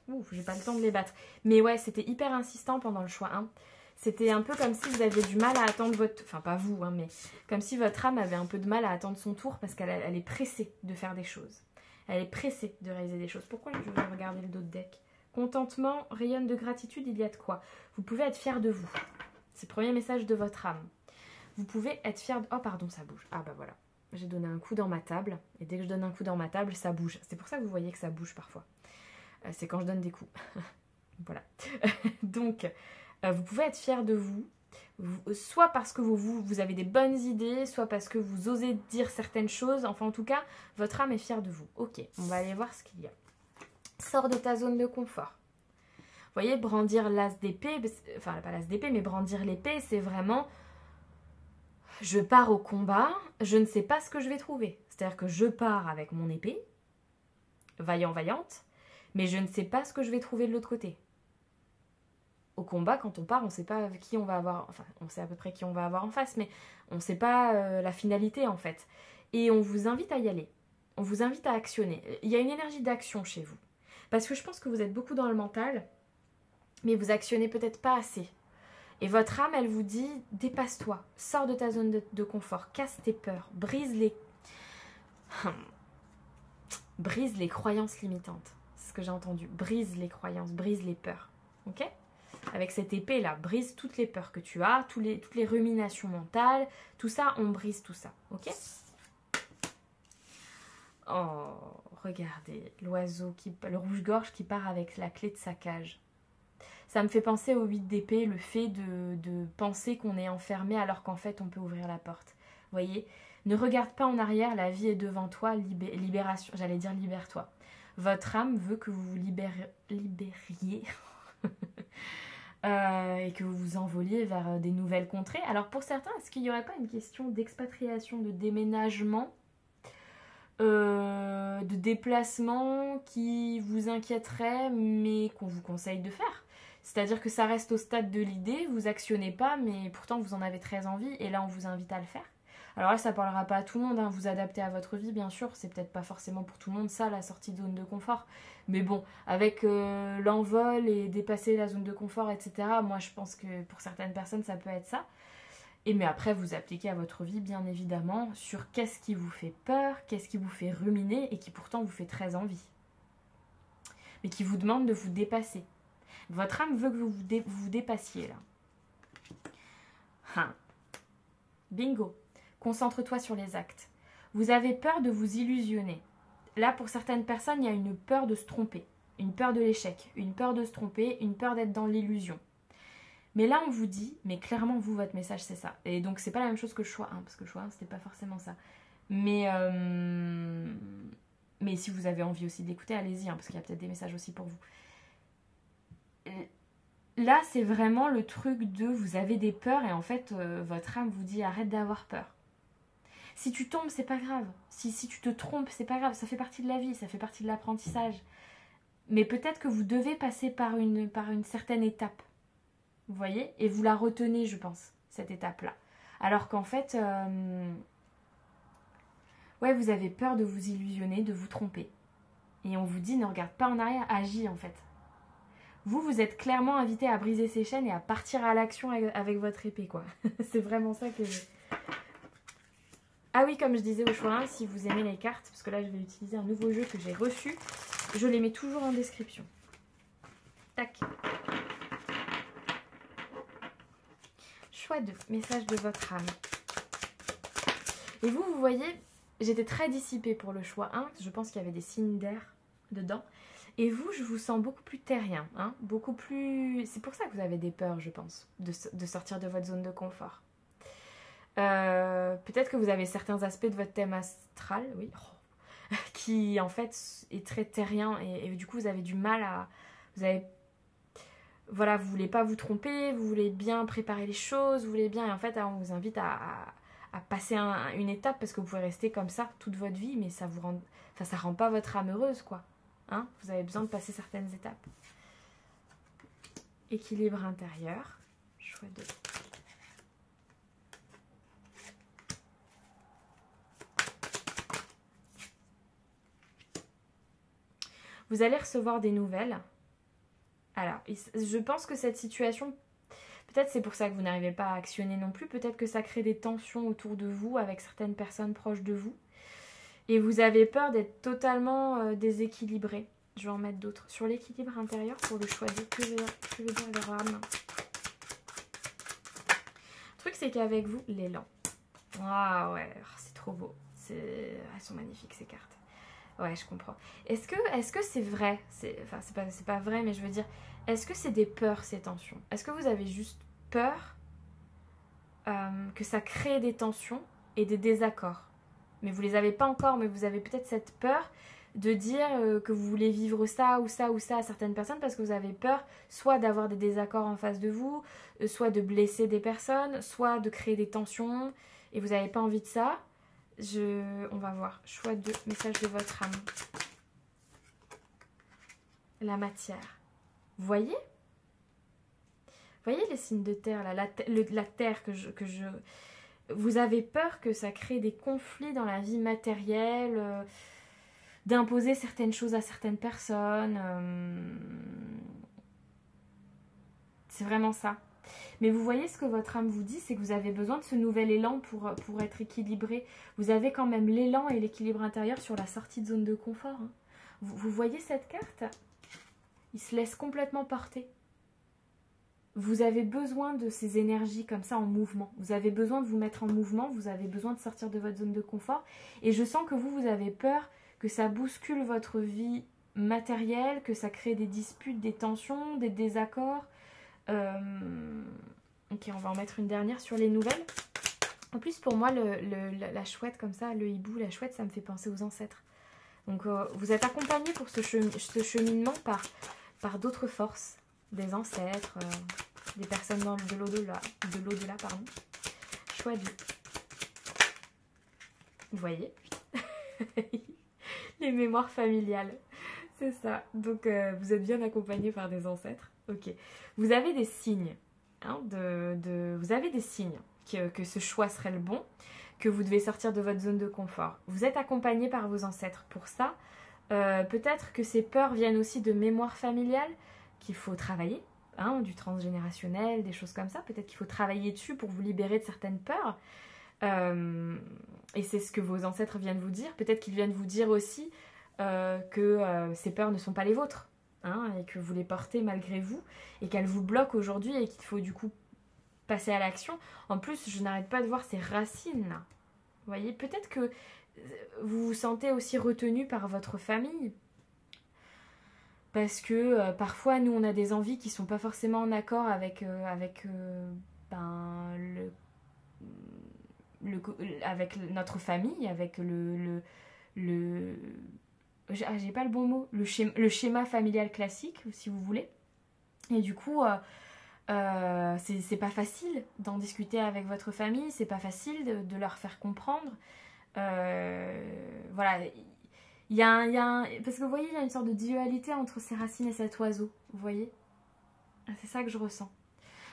Ouf, j'ai pas le temps de les battre. Mais ouais, c'était hyper insistant pendant le choix 1. C'était un peu comme si vous aviez du mal à attendre votre... Enfin, pas vous, hein, mais comme si votre âme avait un peu de mal à attendre son tour parce qu'elle est pressée de faire des choses. Elle est pressée de réaliser des choses. Pourquoi je vais regarder le dos de deck? Contentement, rayonne de gratitude, il y a de quoi? Vous pouvez être fier de vous. C'est le premier message de votre âme. Vous pouvez être fier de... Oh, pardon, ça bouge. Ah, bah voilà. J'ai donné un coup dans ma table. Et dès que je donne un coup dans ma table, ça bouge. C'est pour ça que vous voyez que ça bouge parfois. C'est quand je donne des coups. Voilà. Donc, vous pouvez être fier de vous. Soit parce que vous avez des bonnes idées, soit parce que vous osez dire certaines choses. Enfin, en tout cas, votre âme est fière de vous. Ok, on va aller voir ce qu'il y a. Sors de ta zone de confort. Vous voyez, brandir l'as d'épée, enfin pas l'as d'épée, mais brandir l'épée, c'est vraiment... Je pars au combat, je ne sais pas ce que je vais trouver. C'est-à-dire que je pars avec mon épée, vaillant, vaillante, mais je ne sais pas ce que je vais trouver de l'autre côté. Au combat, quand on part, on ne sait pas qui on va avoir... Enfin, on sait à peu près qui on va avoir en face, mais on ne sait pas la finalité, en fait. Et on vous invite à y aller. On vous invite à actionner. Il y a une énergie d'action chez vous. Parce que je pense que vous êtes beaucoup dans le mental, mais vous actionnez peut-être pas assez. Et votre âme, elle vous dit, dépasse-toi, sors de ta zone de confort, casse tes peurs, brise les croyances limitantes. C'est ce que j'ai entendu. Brise les croyances, brise les peurs. Ok? Avec cette épée-là, brise toutes les peurs que tu as, toutes les ruminations mentales, tout ça, on brise tout ça. Ok? Oh, regardez, l'oiseau, le rouge-gorge qui part avec la clé de sa cage. Ça me fait penser au 8 d'épée, le fait de penser qu'on est enfermé alors qu'en fait on peut ouvrir la porte. Vous voyez? Ne regarde pas en arrière, la vie est devant toi, libération, j'allais dire libère-toi. Votre âme veut que vous vous libériez et que vous vous envoliez vers des nouvelles contrées. Alors pour certains, est-ce qu'il n'y aurait pas une question d'expatriation, de déménagement, de déplacement qui vous inquiéterait mais qu'on vous conseille de faire? C'est-à-dire que ça reste au stade de l'idée, vous actionnez pas, mais pourtant vous en avez très envie, et là on vous invite à le faire. Alors là, ça parlera pas à tout le monde, hein, vous adaptez à votre vie, bien sûr, c'est peut-être pas forcément pour tout le monde ça, la sortie de zone de confort. Mais bon, avec l'envol et dépasser la zone de confort, etc., moi je pense que pour certaines personnes, ça peut être ça. Et mais après, vous appliquez à votre vie, bien évidemment, sur qu'est-ce qui vous fait peur, qu'est-ce qui vous fait ruminer, et qui pourtant vous fait très envie. Mais qui vous demande de vous dépasser. Votre âme veut que vous vous dépassiez là. Hein. Bingo. Concentre-toi sur les actes. Vous avez peur de vous illusionner. Là, pour certaines personnes, il y a une peur de se tromper. Une peur de l'échec. Une peur de se tromper. Une peur d'être dans l'illusion. Mais là, on vous dit, mais clairement, vous, votre message, c'est ça. Et donc, c'est pas la même chose que le choix 1, parce que le choix 1, c'était pas forcément ça. Mais si vous avez envie aussi d'écouter, allez-y, hein, parce qu'il y a peut-être des messages aussi pour vous. Là, c'est vraiment le truc de vous avez des peurs et en fait, votre âme vous dit arrête d'avoir peur. Si tu tombes, c'est pas grave. Si tu te trompes, c'est pas grave. Ça fait partie de la vie, ça fait partie de l'apprentissage. Mais peut-être que vous devez passer par une certaine étape. Vous voyez? Et vous la retenez, je pense, cette étape-là. Alors qu'en fait, ouais, vous avez peur de vous illusionner, de vous tromper. Et on vous dit ne regarde pas en arrière, agis en fait. Vous êtes clairement invité à briser ces chaînes et à partir à l'action avec votre épée, quoi. C'est vraiment ça que j'ai. Ah oui, comme je disais au choix 1, si vous aimez les cartes, parce que là, je vais utiliser un nouveau jeu que j'ai reçu, je les mets toujours en description. Tac. Choix 2, message de votre âme. Et vous voyez, j'étais très dissipée pour le choix 1, je pense qu'il y avait des signes d'air dedans. Et vous, je vous sens beaucoup plus terrien, hein, beaucoup plus... C'est pour ça que vous avez des peurs, je pense, de sortir de votre zone de confort. Peut-être que vous avez certains aspects de votre thème astral, oui, qui en fait est très terrien et du coup vous avez du mal à... Voilà, vous voulez pas vous tromper, vous voulez bien préparer les choses, vous voulez bien... Et en fait, on vous invite à passer une étape parce que vous pouvez rester comme ça toute votre vie, mais ça vous rend... Enfin, ça rend pas votre âme heureuse, quoi. Hein, vous avez besoin de passer certaines étapes. Équilibre intérieur. Choix 2. Vous allez recevoir des nouvelles. Alors, je pense que cette situation, peut-être c'est pour ça que vous n'arrivez pas à actionner non plus, peut-être que ça crée des tensions autour de vous avec certaines personnes proches de vous. Et vous avez peur d'être totalement déséquilibré. Je vais en mettre d'autres. Sur l'équilibre intérieur pour le choix de que veut dire leur âme. Le truc c'est qu'avec vous, l'élan. Ah ouais, c'est trop beau. Elles sont magnifiques ces cartes. Ouais, je comprends. Est-ce que c'est vrai? Enfin, c'est pas vrai, mais je veux dire, est-ce que c'est des peurs, ces tensions? Est-ce que vous avez juste peur que ça crée des tensions et des désaccords? Mais vous les avez pas encore, mais vous avez peut-être cette peur de dire que vous voulez vivre ça ou ça ou ça à certaines personnes parce que vous avez peur soit d'avoir des désaccords en face de vous, soit de blesser des personnes, soit de créer des tensions et vous n'avez pas envie de ça. On va voir. Choix de message de votre âme. La matière. Vous voyez? Vous voyez les signes de terre là, la terre que je... Vous avez peur que ça crée des conflits dans la vie matérielle, d'imposer certaines choses à certaines personnes. C'est vraiment ça. Mais vous voyez ce que votre âme vous dit, c'est que vous avez besoin de ce nouvel élan pour être équilibré. Vous avez quand même l'élan et l'équilibre intérieur sur la sortie de zone de confort. Hein. Vous voyez cette carte? Il se laisse complètement porter. Vous avez besoin de ces énergies comme ça en mouvement. Vous avez besoin de vous mettre en mouvement, vous avez besoin de sortir de votre zone de confort. Et je sens que vous avez peur que ça bouscule votre vie matérielle, que ça crée des disputes, des tensions, des désaccords. Ok, on va en mettre une dernière sur les nouvelles. En plus, pour moi, la chouette comme ça, le hibou, la chouette, ça me fait penser aux ancêtres. Donc, vous êtes accompagné pour ce cheminement par d'autres forces, des ancêtres, des personnes de l'au-delà, pardon. Choisi. Vous voyez? Les mémoires familiales. C'est ça. Donc, vous êtes bien accompagné par des ancêtres. Ok. Vous avez des signes. Hein, vous avez des signes que ce choix serait le bon, que vous devez sortir de votre zone de confort. Vous êtes accompagné par vos ancêtres pour ça. Peut-être que ces peurs viennent aussi de mémoire familiale qu'il faut travailler, hein, du transgénérationnel, des choses comme ça. Peut-être qu'il faut travailler dessus pour vous libérer de certaines peurs. Et c'est ce que vos ancêtres viennent vous dire. Peut-être qu'ils viennent vous dire aussi que ces peurs ne sont pas les vôtres. Hein, et que vous les portez malgré vous et qu'elles vous bloquent aujourd'hui et qu'il faut du coup passer à l'action. En plus, je n'arrête pas de voir ces racines là. Vous voyez, peut-être que vous vous sentez aussi retenu par votre famille parce que parfois nous on a des envies qui sont pas forcément en accord avec avec notre famille, avec j'ai pas le bon mot, le schéma familial classique, si vous voulez. Et du coup, c'est pas facile d'en discuter avec votre famille, c'est pas facile de leur faire comprendre. Voilà, parce que vous voyez, il y a une sorte de dualité entre ces racines et cet oiseau, vous voyez? C'est ça que je ressens.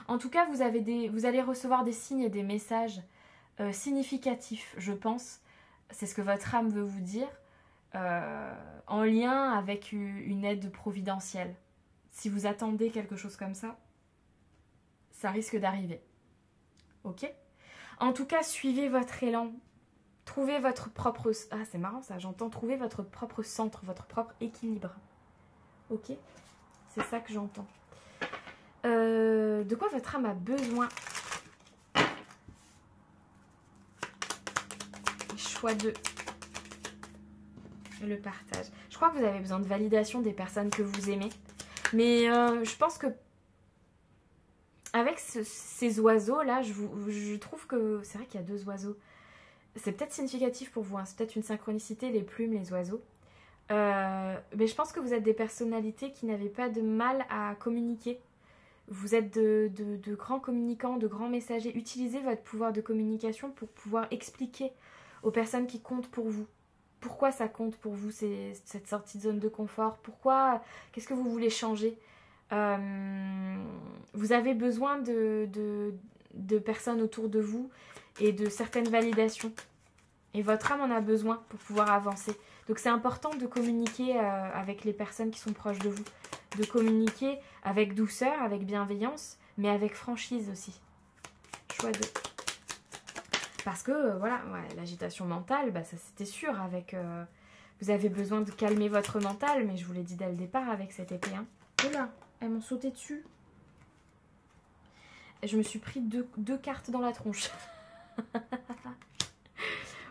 En tout cas, vous allez recevoir des signes et des messages significatifs, je pense. C'est ce que votre âme veut vous dire. En lien avec une aide providentielle. Si vous attendez quelque chose comme ça risque d'arriver. Ok? En tout cas, suivez votre élan. Trouvez votre propre... Ah, c'est marrant ça, j'entends trouver votre propre centre, votre propre équilibre. Ok? C'est ça que j'entends. De quoi votre âme a besoin? Choix de... Le partage. Je crois que vous avez besoin de validation des personnes que vous aimez. Mais je pense que avec ces oiseaux-là, je trouve que... C'est vrai qu'il y a 2 oiseaux. C'est peut-être significatif pour vous. Hein. C'est peut-être une synchronicité, les plumes, les oiseaux. Mais je pense que vous êtes des personnalités qui n'avaient pas de mal à communiquer. Vous êtes de grands communicants, de grands messagers. Utilisez votre pouvoir de communication pour pouvoir expliquer aux personnes qui comptent pour vous. Pourquoi ça compte pour vous, cette sortie de zone de confort? Pourquoi? Qu'est-ce que vous voulez changer? Vous avez besoin de personnes autour de vous et de certaines validations. Et votre âme en a besoin pour pouvoir avancer. Donc c'est important de communiquer avec les personnes qui sont proches de vous. De communiquer avec douceur, avec bienveillance, mais avec franchise aussi. Choix 2. Parce que, voilà, ouais, l'agitation mentale, bah, ça c'était sûr. Avec, vous avez besoin de calmer votre mental, mais je vous l'ai dit dès le départ avec cette épée. Hein. Oh là, elles m'ont sauté dessus. Je me suis pris deux cartes dans la tronche.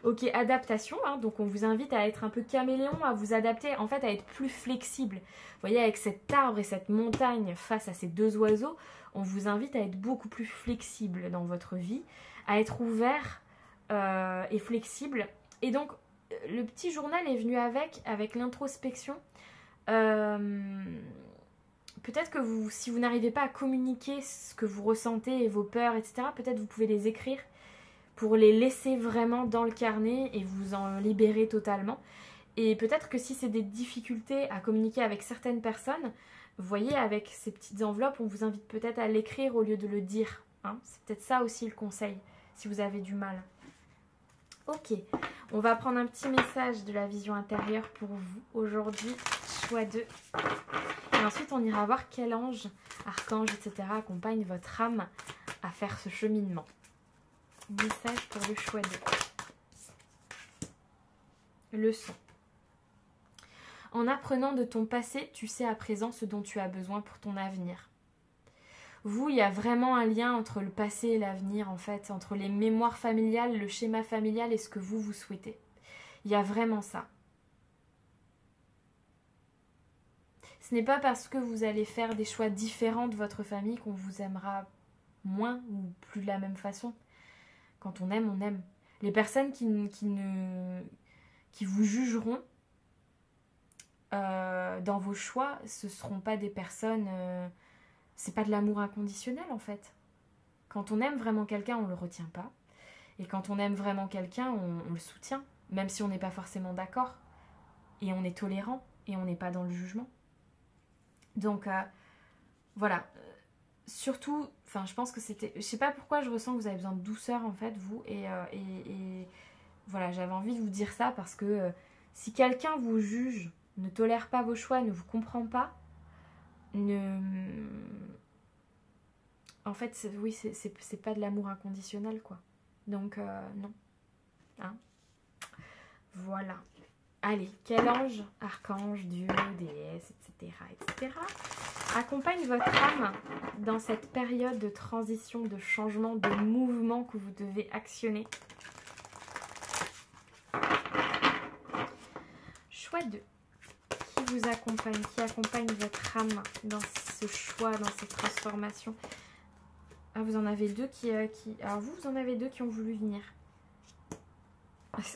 Ok, adaptation, hein, donc on vous invite à être un peu caméléon, à vous adapter, en fait à être plus flexible. Vous voyez, avec cet arbre et cette montagne face à ces deux oiseaux, on vous invite à être beaucoup plus flexible dans votre vie, à être ouvert et flexible. Et donc, le petit journal est venu avec l'introspection. Peut-être que vous, si vous n'arrivez pas à communiquer ce que vous ressentez et vos peurs, etc., peut-être vous pouvez les écrire pour les laisser vraiment dans le carnet et vous en libérer totalement. Et peut-être que si c'est des difficultés à communiquer avec certaines personnes, vous voyez, avec ces petites enveloppes, on vous invite peut-être à l'écrire au lieu de le dire. Hein. C'est peut-être ça aussi le conseil, si vous avez du mal. Ok, on va prendre un petit message de la vision intérieure pour vous aujourd'hui, choix 2. Et ensuite, on ira voir quel ange, archange, etc. accompagne votre âme à faire ce cheminement. Message pour le choix 2. Leçon. En apprenant de ton passé, tu sais à présent ce dont tu as besoin pour ton avenir. Vous, il y a vraiment un lien entre le passé et l'avenir, en fait, entre les mémoires familiales, le schéma familial et ce que vous souhaitez. Il y a vraiment ça. Ce n'est pas parce que vous allez faire des choix différents de votre famille qu'on vous aimera moins ou plus de la même façon. Quand on aime, on aime. Les personnes qui vous jugeront dans vos choix, ce ne seront pas des personnes... c'est pas de l'amour inconditionnel, en fait. Quand on aime vraiment quelqu'un, on ne le retient pas. Et quand on aime vraiment quelqu'un, on le soutient. Même si on n'est pas forcément d'accord. Et on est tolérant. Et on n'est pas dans le jugement. Donc, voilà. Surtout, enfin, je pense que c'était... Je sais pas pourquoi je ressens que vous avez besoin de douceur, en fait, vous. Et voilà, j'avais envie de vous dire ça parce que si quelqu'un vous juge, ne tolère pas vos choix, ne vous comprend pas, en fait, oui, c'est pas de l'amour inconditionnel, quoi. Donc, non. Hein? Voilà. Allez, quel ange, archange, dieu, déesse, etc., etc., accompagne votre âme dans cette période de transition, de changement, de mouvement que vous devez actionner. Choix 2. Qui vous accompagne, qui accompagne votre âme dans ce choix, dans cette transformation. Ah, vous en avez deux qui... Alors vous en avez deux qui ont voulu venir.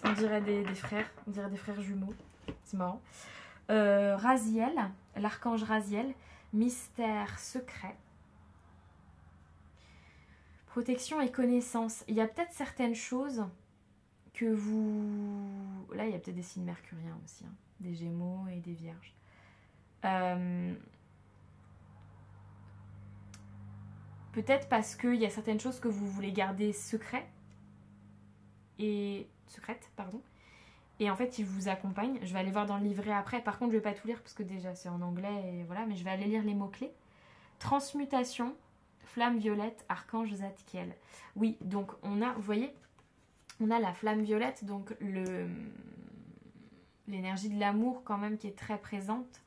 On dirait des frères, on dirait des frères jumeaux. C'est marrant. Raziel, l'archange Raziel, mystère secret. Protection et connaissance. Il y a peut-être certaines choses que vous... Là, il y a peut-être des signes mercuriens aussi, hein. Des gémeaux et des vierges. Peut-être parce qu'il y a certaines choses que vous voulez garder secrètes, pardon. Et en fait, il vous accompagne. Je vais aller voir dans le livret après. Par contre, je ne vais pas tout lire parce que déjà, c'est en anglais. Et voilà, mais je vais aller lire les mots-clés. Transmutation, flamme violette, archange Zadkiel. Oui, donc on a, vous voyez, on a la flamme violette, donc l'énergie de l'amour quand même qui est très présente.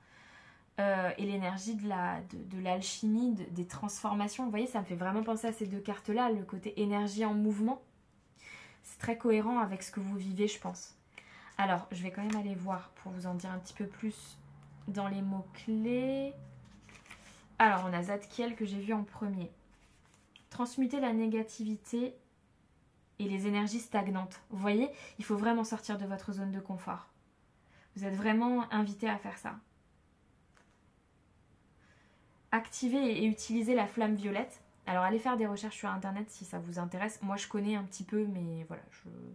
Et l'énergie de l'alchimie, des transformations. Vous voyez, ça me fait vraiment penser à ces deux cartes-là, le côté énergie en mouvement. C'est très cohérent avec ce que vous vivez, je pense. Alors, je vais quand même aller voir pour vous en dire un petit peu plus dans les mots-clés. Alors, on a Zadkiel que j'ai vu en premier. Transmuter la négativité et les énergies stagnantes. Vous voyez, il faut vraiment sortir de votre zone de confort. Vous êtes vraiment invité à faire ça. Activer et utiliser la flamme violette. Alors allez faire des recherches sur internet si ça vous intéresse. Moi je connais un petit peu mais voilà, je ne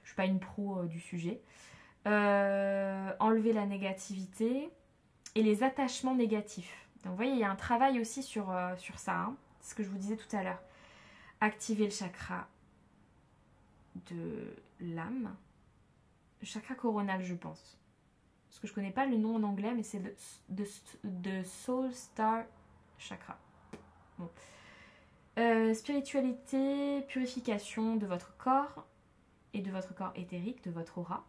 suis pas une pro du sujet. Enlever la négativité et les attachements négatifs. Donc vous voyez, il y a un travail aussi sur ça, hein. C'est ce que je vous disais tout à l'heure. Activer le chakra de l'âme. chakra coronal, je pense. Parce que je connais pas le nom en anglais, mais c'est de Soul Star Chakra. Bon. Spiritualité, purification de votre corps et de votre corps éthérique, de votre aura.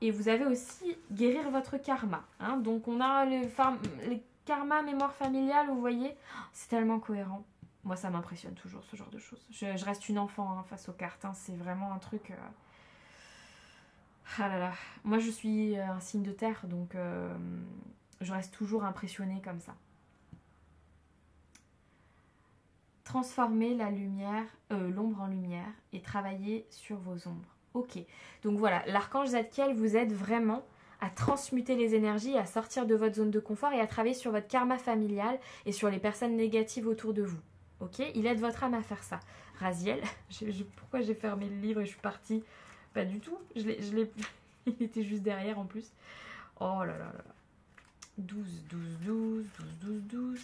Et vous avez aussi guérir votre karma. Hein. Donc on a les karma, mémoire familiale, vous voyez. C'est tellement cohérent. Moi ça m'impressionne toujours ce genre de choses. Je reste une enfant hein, face aux cartes. Hein. C'est vraiment un truc... Ah là là. Moi je suis un signe de terre, donc je reste toujours impressionnée comme ça. Transformer la lumière, l'ombre en lumière et travailler sur vos ombres. Ok, donc voilà, l'archange Zadkiel vous aide vraiment à transmuter les énergies, à sortir de votre zone de confort et à travailler sur votre karma familial et sur les personnes négatives autour de vous. Ok, il aide votre âme à faire ça. Raziel, pourquoi j'ai fermé le livre et je suis partie? Pas du tout, il était juste derrière en plus. Oh là là là là. 12, 12, 12, 12, 12, 12.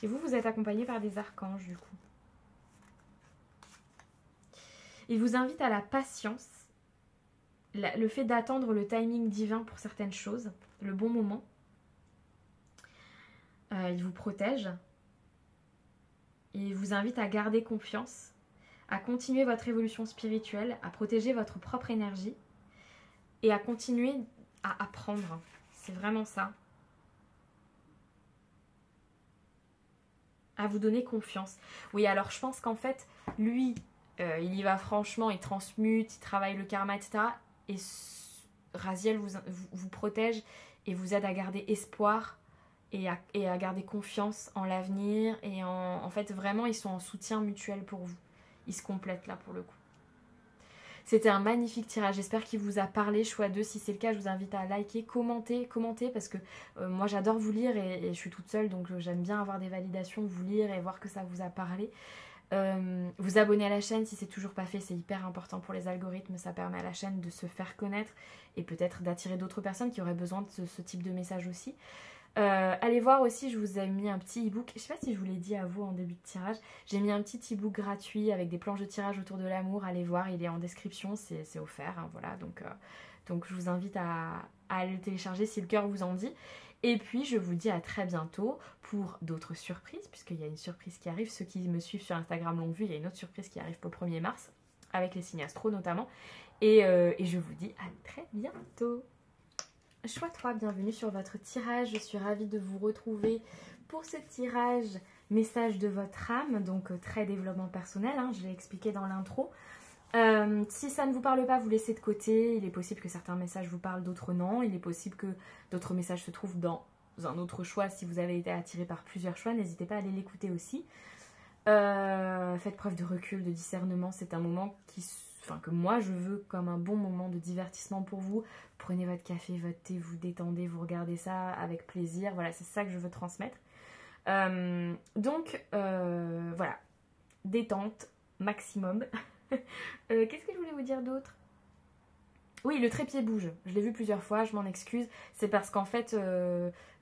Et vous êtes accompagné par des archanges du coup. Il vous invite à la patience, le fait d'attendre le timing divin pour certaines choses, le bon moment. Il vous protège. Il vous invite à garder confiance, à continuer votre évolution spirituelle, à protéger votre propre énergie et à continuer à apprendre. C'est vraiment ça. À vous donner confiance. Oui, alors je pense qu'en fait, lui, il y va franchement, il transmute, il travaille le karma, etc. Et Raziel vous protège et vous aide à garder espoir et à garder confiance en l'avenir. Et en fait, vraiment, ils sont en soutien mutuel pour vous. Ils se complètent là pour le coup. C'était un magnifique tirage. J'espère qu'il vous a parlé, choix 2. Si c'est le cas, je vous invite à liker, commenter parce que moi j'adore vous lire et je suis toute seule. Donc j'aime bien avoir des validations, vous lire et voir que ça vous a parlé. Vous abonner à la chaîne si c'est toujours pas fait, c'est hyper important pour les algorithmes, ça permet à la chaîne de se faire connaître et peut-être d'attirer d'autres personnes qui auraient besoin de ce type de message aussi. Allez voir aussi, je vous ai mis un petit ebook, je sais pas si je vous l'ai dit à vous en début de tirage, j'ai mis un petit ebook gratuit avec des planches de tirage autour de l'amour, allez voir, il est en description, c'est offert, hein, voilà, donc je vous invite à aller le télécharger si le cœur vous en dit. Et puis je vous dis à très bientôt pour d'autres surprises, puisqu'il y a une surprise qui arrive. Ceux qui me suivent sur Instagram l'ont vu, il y a une autre surprise qui arrive pour le 1er mars, avec les signes astro notamment. Et je vous dis à très bientôt. Choix 3, bienvenue sur votre tirage. Je suis ravie de vous retrouver pour ce tirage message de votre âme, donc très développement personnel, hein, je l'ai expliqué dans l'intro. Si ça ne vous parle pas, vous laissez de côté. Il est possible que certains messages vous parlent, d'autres non. Il est possible que d'autres messages se trouvent dans un autre choix. Si vous avez été attiré par plusieurs choix, n'hésitez pas à aller l'écouter aussi. Faites preuve de recul, de discernement. C'est un moment que moi je veux comme un bon moment de divertissement pour vous. Prenez votre café, votre thé, vous détendez, vous regardez ça avec plaisir. Voilà, c'est ça que je veux transmettre. Voilà, détente maximum. Qu'est-ce que je voulais vous dire d'autre? Oui, le trépied bouge. Je l'ai vu plusieurs fois, je m'en excuse. C'est parce qu'en fait,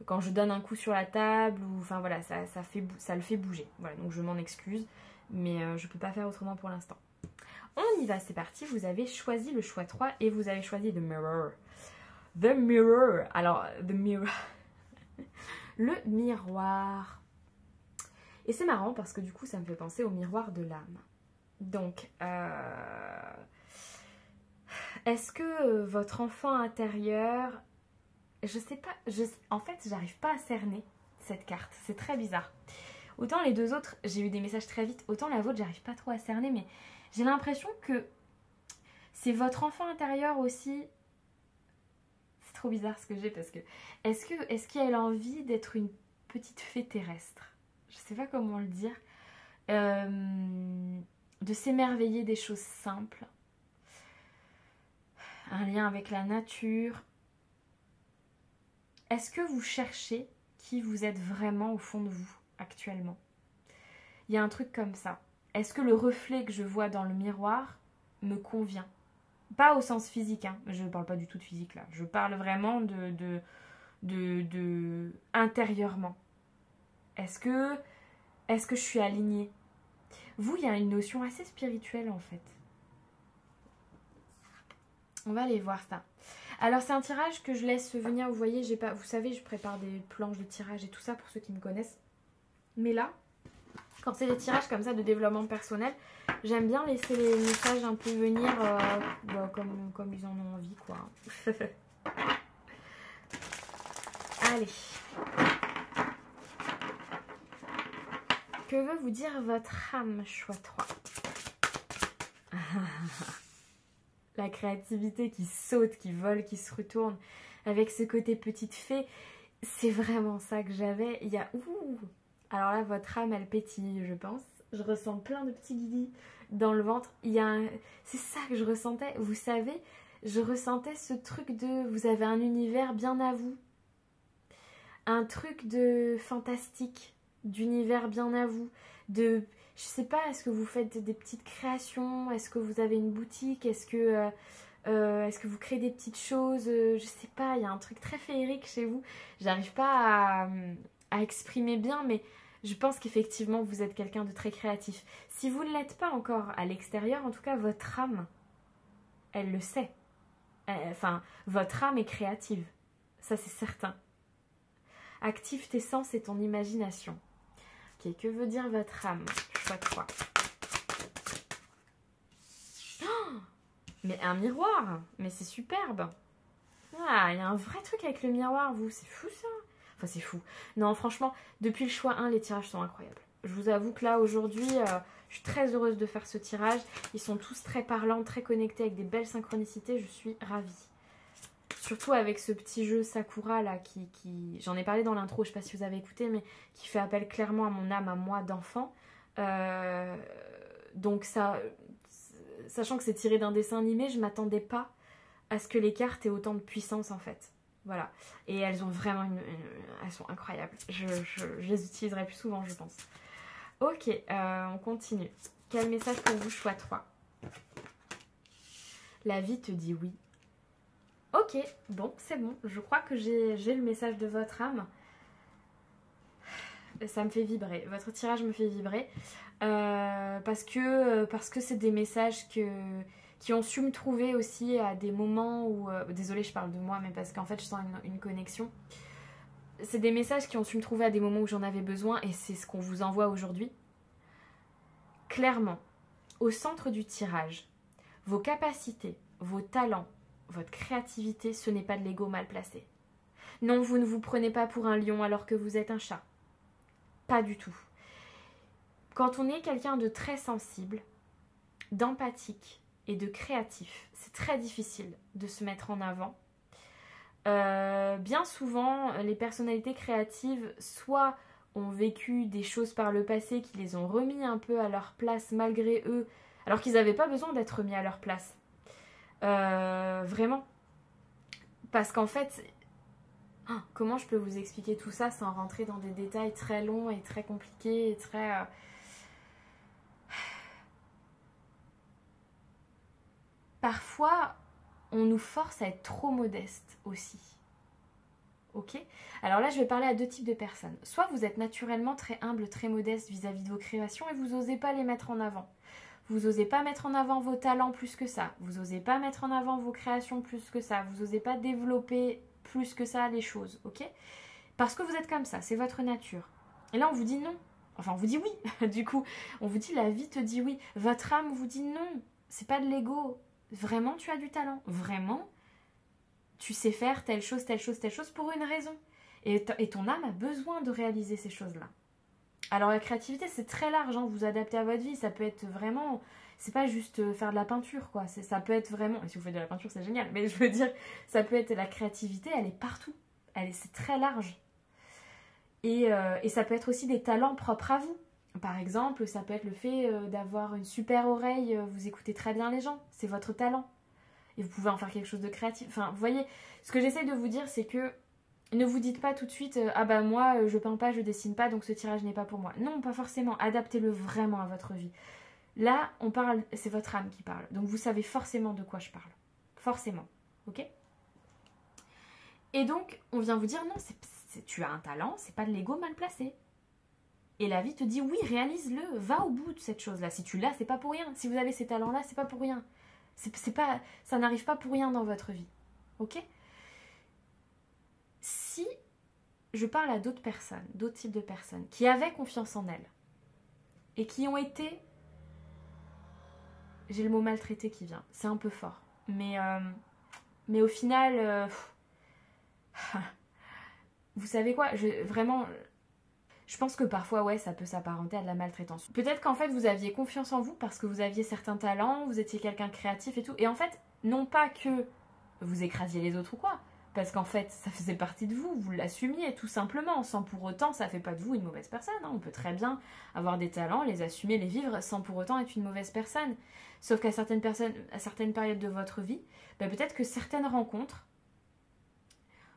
quand je donne un coup sur la table, enfin voilà, ça le fait bouger. Voilà, donc je m'en excuse, mais je peux pas faire autrement pour l'instant. On y va, c'est parti. Vous avez choisi le choix 3 et vous avez choisi The Mirror. The Mirror. Alors, The Mirror. Le miroir. Et c'est marrant parce que du coup, ça me fait penser au miroir de l'âme. Donc, est-ce que votre enfant intérieur, je sais pas, en fait, j'arrive pas à cerner cette carte, c'est très bizarre. Autant les deux autres, j'ai eu des messages très vite, autant la vôtre, j'arrive pas trop à cerner, mais j'ai l'impression que c'est votre enfant intérieur aussi. C'est trop bizarre ce que j'ai parce que, est-ce qu'elle a envie d'être une petite fée terrestre? Je sais pas comment le dire. De s'émerveiller des choses simples, un lien avec la nature. Est-ce que vous cherchez qui vous êtes vraiment au fond de vous actuellement? Il y a un truc comme ça. Est-ce que le reflet que je vois dans le miroir me convient? Pas au sens physique, hein. Je ne parle pas du tout de physique là. Je parle vraiment de intérieurement. Est-ce que je suis alignée? Vous, il y a une notion assez spirituelle en fait. On va aller voir ça. Alors c'est un tirage que je laisse venir, vous voyez, j'ai pas, vous savez, je prépare des planches de tirage et tout ça pour ceux qui me connaissent. Mais là, quand c'est des tirages comme ça de développement personnel, j'aime bien laisser les messages un peu venir comme ils en ont envie, quoi. Allez. Que veut vous dire votre âme, choix 3? La créativité qui saute, qui vole, qui se retourne, avec ce côté petite fée, c'est vraiment ça que j'avais. Il y a... Ouh. Alors là, votre âme, elle pétille, je pense. Je ressens plein de petits guillis dans le ventre. C'est ça que je ressentais. Vous savez, je ressentais ce truc de... Vous avez un univers bien à vous. Un truc de fantastique, d'univers bien à vous. De... Je sais pas, est-ce que vous faites des petites créations? Est-ce que vous avez une boutique? Est-ce que vous créez des petites choses? Je sais pas, il y a un truc très féerique chez vous. J'arrive pas à exprimer bien, mais je pense qu'effectivement, vous êtes quelqu'un de très créatif. Si vous ne l'êtes pas encore à l'extérieur, en tout cas, votre âme, elle le sait. Enfin, votre âme est créative. Ça, c'est certain. Active tes sens et ton imagination. Ok, que veut dire votre âme? Choix 3. Oh, mais un miroir. Mais c'est superbe. Ah, il y a un vrai truc avec le miroir, vous. C'est fou, ça. Enfin, c'est fou. Non, franchement, depuis le choix 1, les tirages sont incroyables. Je vous avoue que là, aujourd'hui, je suis très heureuse de faire ce tirage. Ils sont tous très parlants, très connectés, avec des belles synchronicités. Je suis ravie. Surtout avec ce petit jeu Sakura là qui... J'en ai parlé dans l'intro, je sais pas si vous avez écouté, mais qui fait appel clairement à mon âme, à moi d'enfant. Donc ça... Sachant que c'est tiré d'un dessin animé, je m'attendais pas à ce que les cartes aient autant de puissance en fait. Voilà. Et elles ont vraiment elles sont incroyables. Je les utiliserai plus souvent, je pense. Ok, on continue. Quel message pour vous, choix 3? La vie te dit oui. Ok, bon, c'est bon. Je crois que j'ai le message de votre âme. Ça me fait vibrer. Votre tirage me fait vibrer. Parce que c'est des messages qui ont su me trouver aussi à des moments où... désolée, je parle de moi, mais parce qu'en fait, je sens une connexion. C'est des messages qui ont su me trouver à des moments où j'en avais besoin et c'est ce qu'on vous envoie aujourd'hui. Clairement, au centre du tirage, vos capacités, vos talents, votre créativité, ce n'est pas de l'ego mal placé. Non, vous ne vous prenez pas pour un lion alors que vous êtes un chat. Pas du tout. Quand on est quelqu'un de très sensible, d'empathique et de créatif, c'est très difficile de se mettre en avant. Bien souvent, les personnalités créatives, soit ont vécu des choses par le passé qui les ont remis un peu à leur place malgré eux, alors qu'ils n'avaient pas besoin d'être remis à leur place. Vraiment. Parce qu'en fait, comment je peux vous expliquer tout ça sans rentrer dans des détails très longs et très compliqués et très... Parfois, on nous force à être trop modeste aussi. Ok? Alors là, je vais parler à deux types de personnes. Soit vous êtes naturellement très humble, très modeste vis-à-vis de vos créations et vous n'osez pas les mettre en avant. Vous n'osez pas mettre en avant vos talents plus que ça. Vous n'osez pas mettre en avant vos créations plus que ça. Vous n'osez pas développer plus que ça les choses, ok? Parce que vous êtes comme ça, c'est votre nature. Et là, on vous dit non. Enfin, on vous dit oui. Du coup, on vous dit la vie te dit oui. Votre âme vous dit non. C'est pas de l'ego. Vraiment, tu as du talent. Vraiment, tu sais faire telle chose pour une raison. Et ton âme a besoin de réaliser ces choses-là. Alors la créativité, c'est très large, hein, vous adaptez à votre vie, ça peut être vraiment... C'est pas juste faire de la peinture, quoi. Ça peut être vraiment... Et si vous faites de la peinture, c'est génial. Mais je veux dire, ça peut être... La créativité, elle est partout. C'est très large. Et ça peut être aussi des talents propres à vous. Par exemple, ça peut être le fait d'avoir une super oreille, vous écoutez très bien les gens. C'est votre talent. Et vous pouvez en faire quelque chose de créatif. Enfin, vous voyez, ce que j'essaie de vous dire, c'est que ne vous dites pas tout de suite ah bah moi je peins pas, je dessine pas, donc ce tirage n'est pas pour moi. Non, pas forcément. Adaptez-le vraiment à votre vie. Là, on parle, c'est votre âme qui parle. Donc vous savez forcément de quoi je parle. Forcément. Ok? Et donc, on vient vous dire non, tu as un talent, c'est pas de l'ego mal placé. Et la vie te dit oui, réalise-le, va au bout de cette chose-là. Si tu l'as, c'est pas pour rien. Si vous avez ces talents-là, c'est pas pour rien. Ça n'arrive pas pour rien dans votre vie. Ok? Si je parle à d'autres personnes, d'autres types de personnes, qui avaient confiance en elles, et qui ont été... J'ai le mot maltraité qui vient, c'est un peu fort. Mais au final... vous savez quoi? Vraiment... Je pense que parfois, ouais, ça peut s'apparenter à de la maltraitance. Peut-être qu'en fait, vous aviez confiance en vous parce que vous aviez certains talents, vous étiez quelqu'un de créatif et tout. Et en fait, non pas que vous écrasiez les autres ou quoi, parce qu'en fait, ça faisait partie de vous, vous l'assumiez tout simplement. Sans pour autant, ça fait pas de vous une mauvaise personne. Hein. On peut très bien avoir des talents, les assumer, les vivre, sans pour autant être une mauvaise personne. Sauf qu'à certaines périodes de votre vie, bah, peut-être que certaines rencontres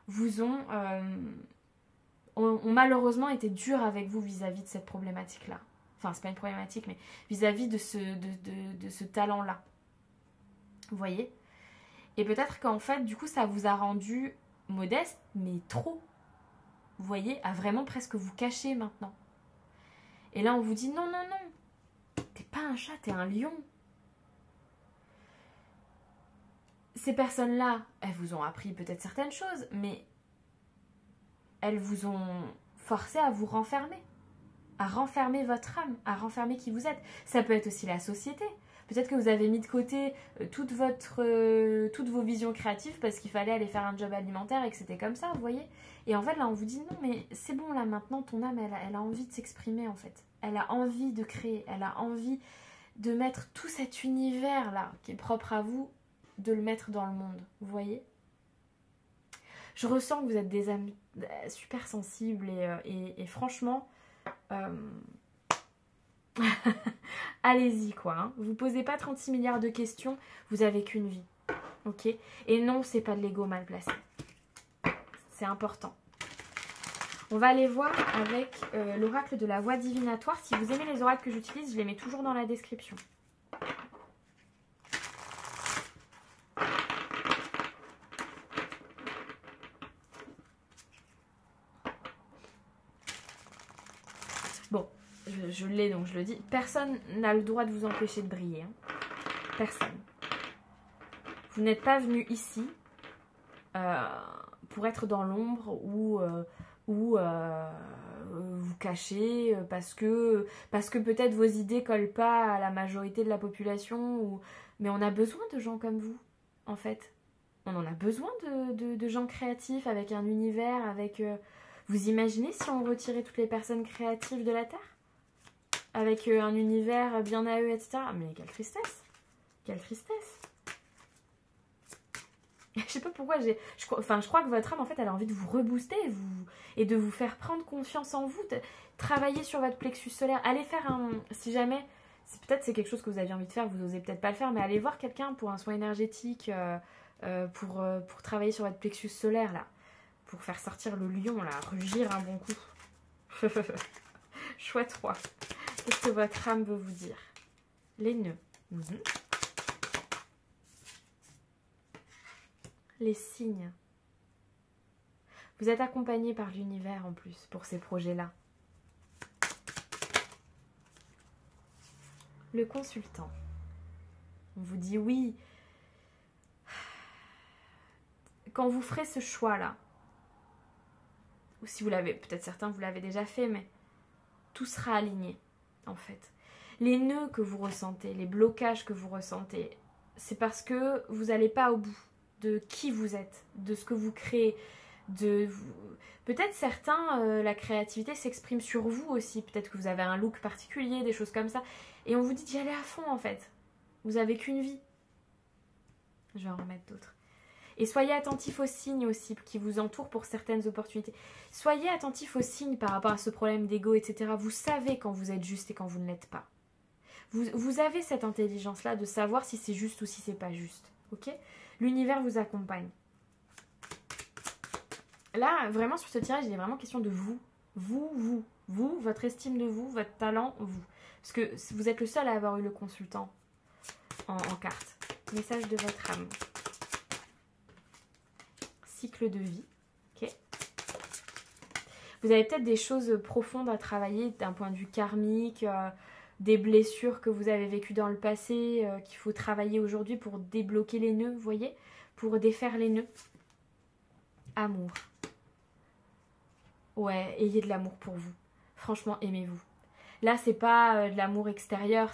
vous ont malheureusement été durs avec vous vis-à-vis de cette problématique-là. Enfin, c'est pas une problématique, mais vis-à-vis de ce talent-là. Vous voyez? Et peut-être qu'en fait, du coup, ça vous a rendu modeste, mais trop. Vous voyez? À vraiment presque vous cacher maintenant. Et là, on vous dit, non, non, non. T'es pas un chat, t'es un lion. Ces personnes-là, elles vous ont appris peut-être certaines choses, mais elles vous ont forcé à vous renfermer, à renfermer votre âme, à renfermer qui vous êtes. Ça peut être aussi la société. Peut-être que vous avez mis de côté toutes vos visions créatives parce qu'il fallait aller faire un job alimentaire et que c'était comme ça, vous voyez. Et en fait, là, on vous dit non, mais c'est bon, là, maintenant, ton âme, elle a envie de s'exprimer, en fait. Elle a envie de créer, elle a envie de mettre tout cet univers-là, qui est propre à vous, de le mettre dans le monde, vous voyez. Je ressens que vous êtes des amis super sensibles et franchement, allez-y quoi. Hein. Vous posez pas 36 milliards de questions, vous avez qu'une vie. Ok? Et non, c'est pas de l'ego mal placé. C'est important. On va aller voir avec l'oracle de la voix divinatoire. Si vous aimez les oracles que j'utilise, je les mets toujours dans la description. Bon, je l'ai donc je le dis. Personne n'a le droit de vous empêcher de briller. Hein. Personne. Vous n'êtes pas venu ici pour être dans l'ombre ou vous cacher parce que peut-être vos idées collent pas à la majorité de la population. Mais on a besoin de gens comme vous, en fait. On en a besoin de gens créatifs avec un univers, avec... Vous imaginez si on retirait toutes les personnes créatives de la Terre? Avec un univers bien à eux, etc. Mais quelle tristesse! Quelle tristesse! Je sais pas pourquoi je crois que votre âme, en fait, elle a envie de vous rebooster et de vous faire prendre confiance en vous, de travailler sur votre plexus solaire. Allez faire un... Si jamais... Peut-être c'est quelque chose que vous aviez envie de faire, vous n'osez peut-être pas le faire, mais allez voir quelqu'un pour un soin énergétique, pour travailler sur votre plexus solaire, là. Pour faire sortir le lion, là, rugir un bon coup. Choix 3. Qu'est-ce que votre âme veut vous dire? Les nœuds. Les signes. Vous êtes accompagné par l'univers en plus pour ces projets-là. Le consultant. On vous dit oui. Quand vous ferez ce choix-là, ou si vous l'avez, peut-être certains vous l'avez déjà fait, mais tout sera aligné en fait. Les nœuds que vous ressentez, les blocages que vous ressentez, c'est parce que vous n'allez pas au bout de qui vous êtes, de ce que vous créez. Peut-être certains, la créativité s'exprime sur vous aussi. Peut-être que vous avez un look particulier, des choses comme ça. Et on vous dit d'y aller à fond en fait. Vous avez qu'une vie. Je vais en remettre d'autres. Et soyez attentifs aux signes aussi qui vous entourent pour certaines opportunités. Soyez attentifs aux signes par rapport à ce problème d'ego, etc. Vous savez quand vous êtes juste et quand vous ne l'êtes pas. Vous avez cette intelligence-là de savoir si c'est juste ou si c'est pas juste. Ok ? L'univers vous accompagne. Là, vraiment, sur ce tirage, il est vraiment question de vous. Vous, votre estime de vous, votre talent, vous. Parce que vous êtes le seul à avoir eu le consultant en carte. Message de votre âme. Cycle de vie. Ok. Vous avez peut-être des choses profondes à travailler d'un point de vue karmique, des blessures que vous avez vécues dans le passé, qu'il faut travailler aujourd'hui pour débloquer les nœuds, vous voyez, pour défaire les nœuds. Amour. Ouais, ayez de l'amour pour vous. Franchement, aimez-vous. Là, c'est pas de l'amour extérieur,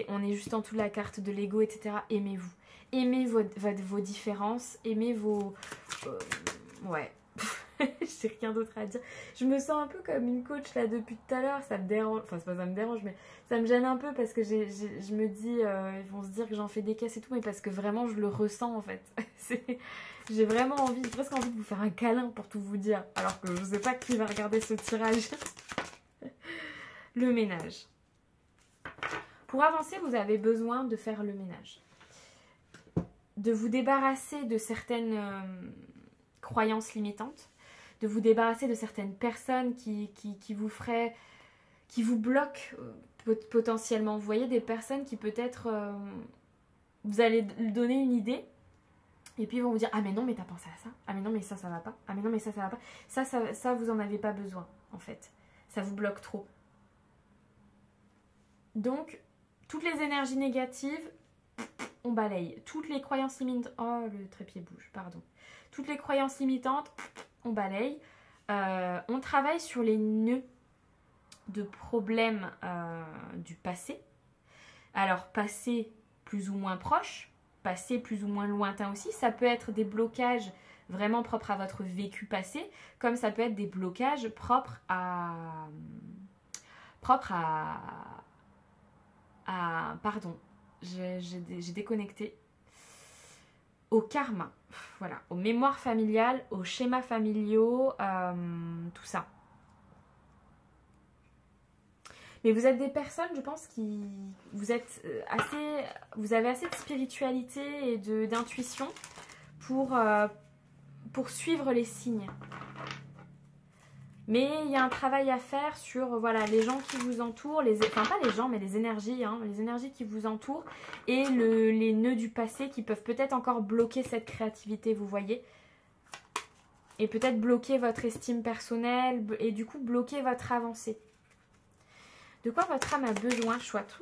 on est juste en dessous de la carte de l'ego, etc. Aimez-vous. Aimez vos différences, aimez vos... ouais, j'ai rien d'autre à dire. Je me sens un peu comme une coach là depuis tout à l'heure, ça me dérange, enfin c'est pas ça me dérange, mais ça me gêne un peu parce que je me dis, ils vont se dire que j'en fais des caisses et tout, mais parce que vraiment je le ressens en fait. J'ai vraiment envie, j'ai presque envie de vous faire un câlin pour tout vous dire, alors que je sais pas qui va regarder ce tirage. Le ménage. Pour avancer, vous avez besoin de faire le ménage. De vous débarrasser de certaines croyances limitantes, de vous débarrasser de certaines personnes qui vous feraient, qui vous bloquent potentiellement. Vous voyez des personnes qui peut-être, vous allez donner une idée, et puis ils vont vous dire, ah mais non mais t'as pensé à ça, ah mais non mais ça va pas, ah mais non mais ça va pas, ça vous en avez pas besoin en fait, ça vous bloque trop. Donc, toutes les énergies négatives, on balaye. Toutes les croyances limitantes... Oh, le trépied bouge, pardon. Toutes les croyances limitantes, on balaye. On travaille sur les nœuds de problèmes du passé. Alors, passé plus ou moins proche, passé plus ou moins lointain aussi. Ça peut être des blocages vraiment propres à votre vécu passé, comme ça peut être des blocages propres à pardon, j'ai déconnecté. Au karma, voilà, aux mémoires familiales, aux schémas familiaux, tout ça. Mais vous êtes des personnes, je pense, vous avez assez de spiritualité et d'intuition pour suivre les signes. Mais il y a un travail à faire sur voilà, les gens qui vous entourent, enfin pas les gens mais les énergies qui vous entourent et les nœuds du passé qui peuvent peut-être encore bloquer cette créativité, vous voyez. Et peut-être bloquer votre estime personnelle et du coup bloquer votre avancée. De quoi votre âme a besoin, chouette?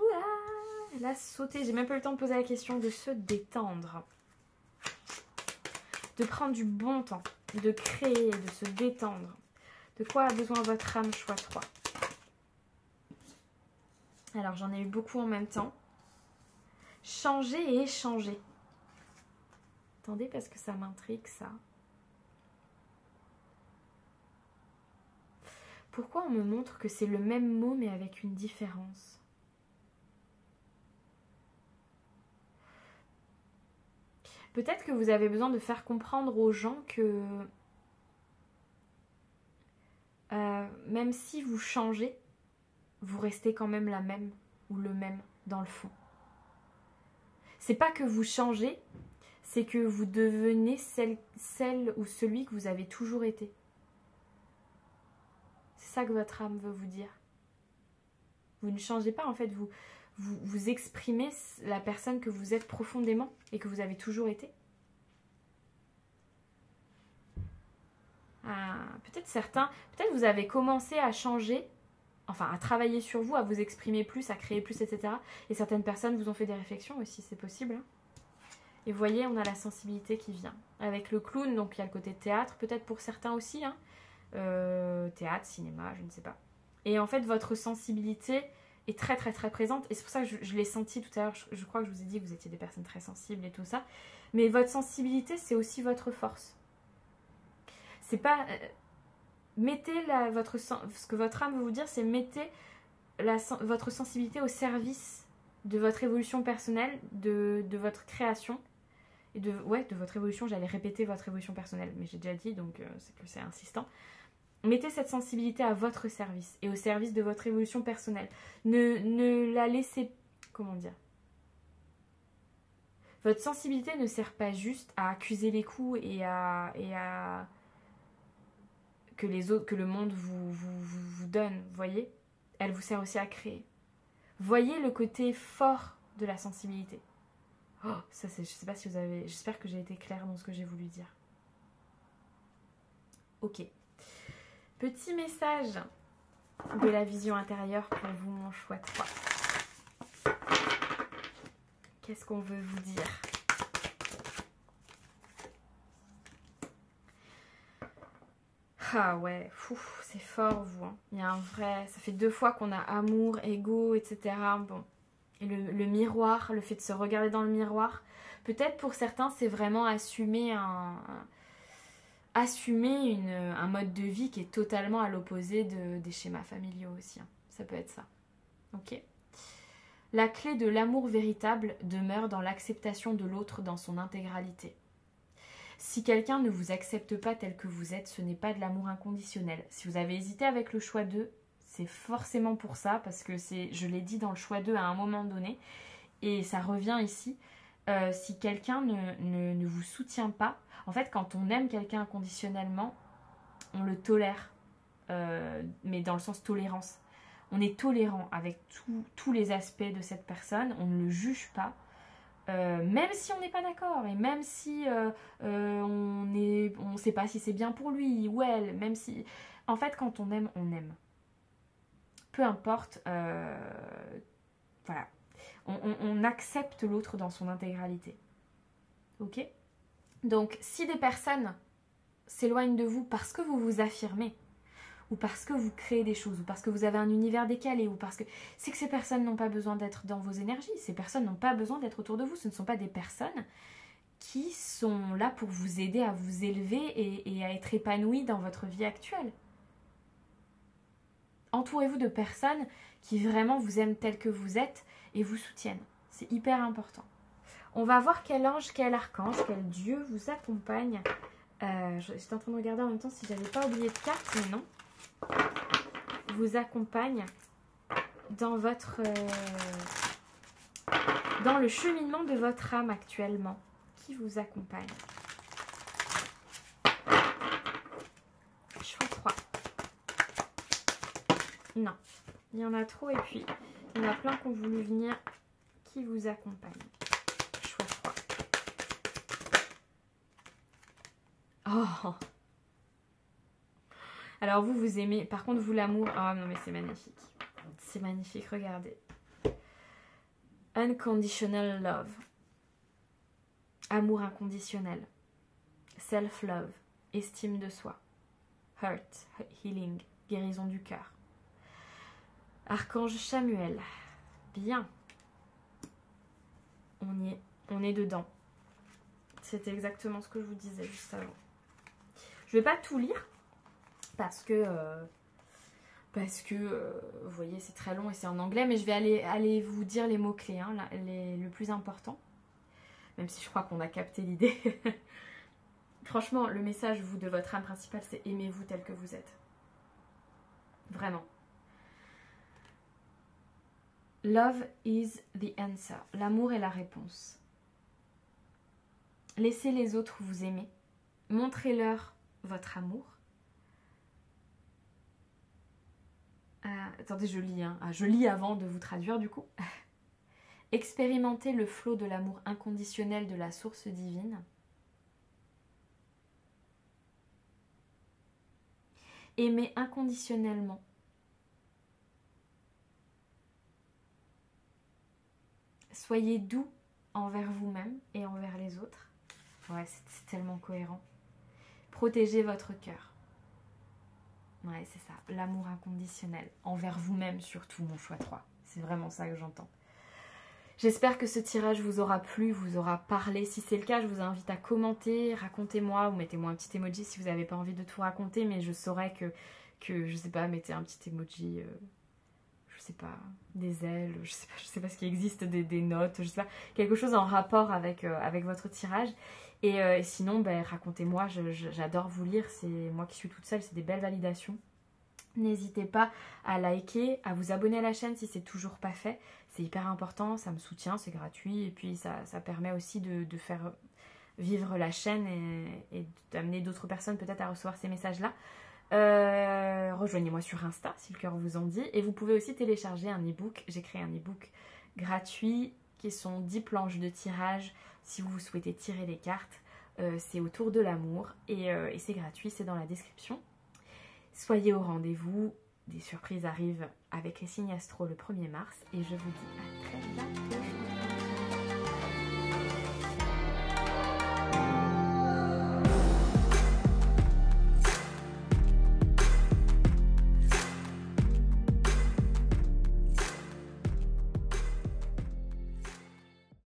Elle a sauté, j'ai même pas eu le temps de poser la question, de se détendre. De prendre du bon temps, de créer, de se détendre. De quoi a besoin votre âme, choix 3? Alors, j'en ai eu beaucoup en même temps. Changer et échanger. Attendez, parce que ça m'intrigue, ça. Pourquoi on me montre que c'est le même mot, mais avec une différence? Peut-être que vous avez besoin de faire comprendre aux gens que... même si vous changez, vous restez quand même la même ou le même dans le fond. C'est pas que vous changez, c'est que vous devenez celle ou celui que vous avez toujours été. C'est ça que votre âme veut vous dire. Vous ne changez pas en fait, vous exprimez la personne que vous êtes profondément et que vous avez toujours été. Peut-être vous avez commencé à changer, enfin à travailler sur vous, à vous exprimer plus, à créer plus, etc. Et certaines personnes vous ont fait des réflexions aussi, c'est possible. Hein. Et vous voyez, on a la sensibilité qui vient. Avec le clown, donc il y a le côté théâtre, peut-être pour certains aussi. Hein. Théâtre, cinéma, je ne sais pas. Et en fait, votre sensibilité est très très très présente. Et c'est pour ça que je l'ai senti tout à l'heure. Je crois que je vous ai dit que vous étiez des personnes très sensibles et tout ça. Mais votre sensibilité, c'est aussi votre force. C'est pas... mettez ce que votre âme veut vous dire, c'est mettez votre sensibilité au service de votre évolution personnelle, de votre création, et de votre évolution. J'allais répéter votre évolution personnelle, mais j'ai déjà dit, donc c'est insistant. Mettez cette sensibilité à votre service et au service de votre évolution personnelle. Ne la laissez... Comment dire ? Votre sensibilité ne sert pas juste à accuser les coups et à que le monde vous donne, vous voyez. Elle vous sert aussi à créer. Voyez le côté fort de la sensibilité. Oh, ça c'est, je sais pas si vous avez... J'espère que j'ai été claire dans ce que j'ai voulu dire. Ok. Petit message de la vision intérieure pour vous, mon choix 3. Qu'est-ce qu'on veut vous dire? Ah ouais, c'est fort vous. Hein. Il y a un vrai... Ça fait 2 fois qu'on a amour, ego, etc. Bon. Et le miroir, le fait de se regarder dans le miroir. Peut-être pour certains, c'est vraiment assumer un mode de vie qui est totalement à l'opposé des schémas familiaux aussi. Hein. Ça peut être ça. Ok. La clé de l'amour véritable demeure dans l'acceptation de l'autre dans son intégralité. Si quelqu'un ne vous accepte pas tel que vous êtes, ce n'est pas de l'amour inconditionnel. Si vous avez hésité avec le choix 2, c'est forcément pour ça, parce que je l'ai dit dans le choix 2 à un moment donné, et ça revient ici. Si quelqu'un ne vous soutient pas, en fait, quand on aime quelqu'un inconditionnellement, on le tolère, mais dans le sens tolérance. On est tolérant avec tous les aspects de cette personne, on ne le juge pas. Même si on n'est pas d'accord et même si on ne sait pas si c'est bien pour lui ou elle, même si... En fait, quand on aime, on aime. Peu importe, voilà. On accepte l'autre dans son intégralité. Ok? Donc, si des personnes s'éloignent de vous parce que vous vous affirmez, ou parce que vous créez des choses, ou parce que vous avez un univers décalé, ou parce que... C'est que ces personnes n'ont pas besoin d'être dans vos énergies, ces personnes n'ont pas besoin d'être autour de vous, ce ne sont pas des personnes qui sont là pour vous aider à vous élever et à être épanouies dans votre vie actuelle. Entourez-vous de personnes qui vraiment vous aiment tel que vous êtes et vous soutiennent. C'est hyper important. On va voir quel ange, quel archange, quel dieu vous accompagne. J'étais en train de regarder en même temps si j'avais pas oublié de carte, mais non. Vous accompagne dans dans le cheminement de votre âme actuellement. Qui vous accompagne? Choix 3. Non, il y en a trop et puis il y en a plein qui ont voulu venir. Qui vous accompagne? Choix 3. Oh! Alors vous aimez, par contre vous l'amour, oh non mais c'est magnifique. C'est magnifique, regardez. Unconditional love. Amour inconditionnel. Self-love. Estime de soi. Heart, healing. Guérison du cœur. Archange Chamuel. Bien. On est dedans. C'était exactement ce que je vous disais juste avant. Je vais pas tout lire. Parce que vous voyez, c'est très long et c'est en anglais, mais je vais aller vous dire les mots-clés, hein, le plus important. Même si je crois qu'on a capté l'idée. Franchement, le message, vous, de votre âme principale, c'est aimez-vous tel que vous êtes. Vraiment. Love is the answer. L'amour est la réponse. Laissez les autres vous aimer. Montrez-leur votre amour. Attendez, je lis. Hein. Je lis avant de vous traduire du coup. Expérimentez le flot de l'amour inconditionnel de la source divine. Aimez inconditionnellement. Soyez doux envers vous-même et envers les autres. Ouais, c'est tellement cohérent. Protégez votre cœur. Ouais, c'est ça, l'amour inconditionnel. Envers vous-même surtout, mon choix 3. C'est vraiment ça que j'entends. J'espère que ce tirage vous aura plu, vous aura parlé. Si c'est le cas, je vous invite à commenter, racontez-moi ou mettez-moi un petit emoji si vous n'avez pas envie de tout raconter, mais je saurais que je sais pas, mettez un petit emoji, je sais pas, des ailes, je sais pas ce qui existe, des notes, je sais pas, quelque chose en rapport avec votre tirage. Et sinon, ben, racontez-moi, j'adore vous lire, c'est moi qui suis toute seule, c'est des belles validations. N'hésitez pas à liker, à vous abonner à la chaîne si c'est toujours pas fait, c'est hyper important, ça me soutient, c'est gratuit et puis ça permet aussi de faire vivre la chaîne et d'amener d'autres personnes peut-être à recevoir ces messages-là. Rejoignez-moi sur Insta si le cœur vous en dit et vous pouvez aussi télécharger un e-book, j'ai créé un e-book gratuit qui sont 10 planches de tirage si vous souhaitez tirer les cartes. C'est autour de l'amour et c'est gratuit, c'est dans la description. Soyez au rendez-vous, des surprises arrivent avec les signes astro le 1er mars et je vous dis à très bientôt.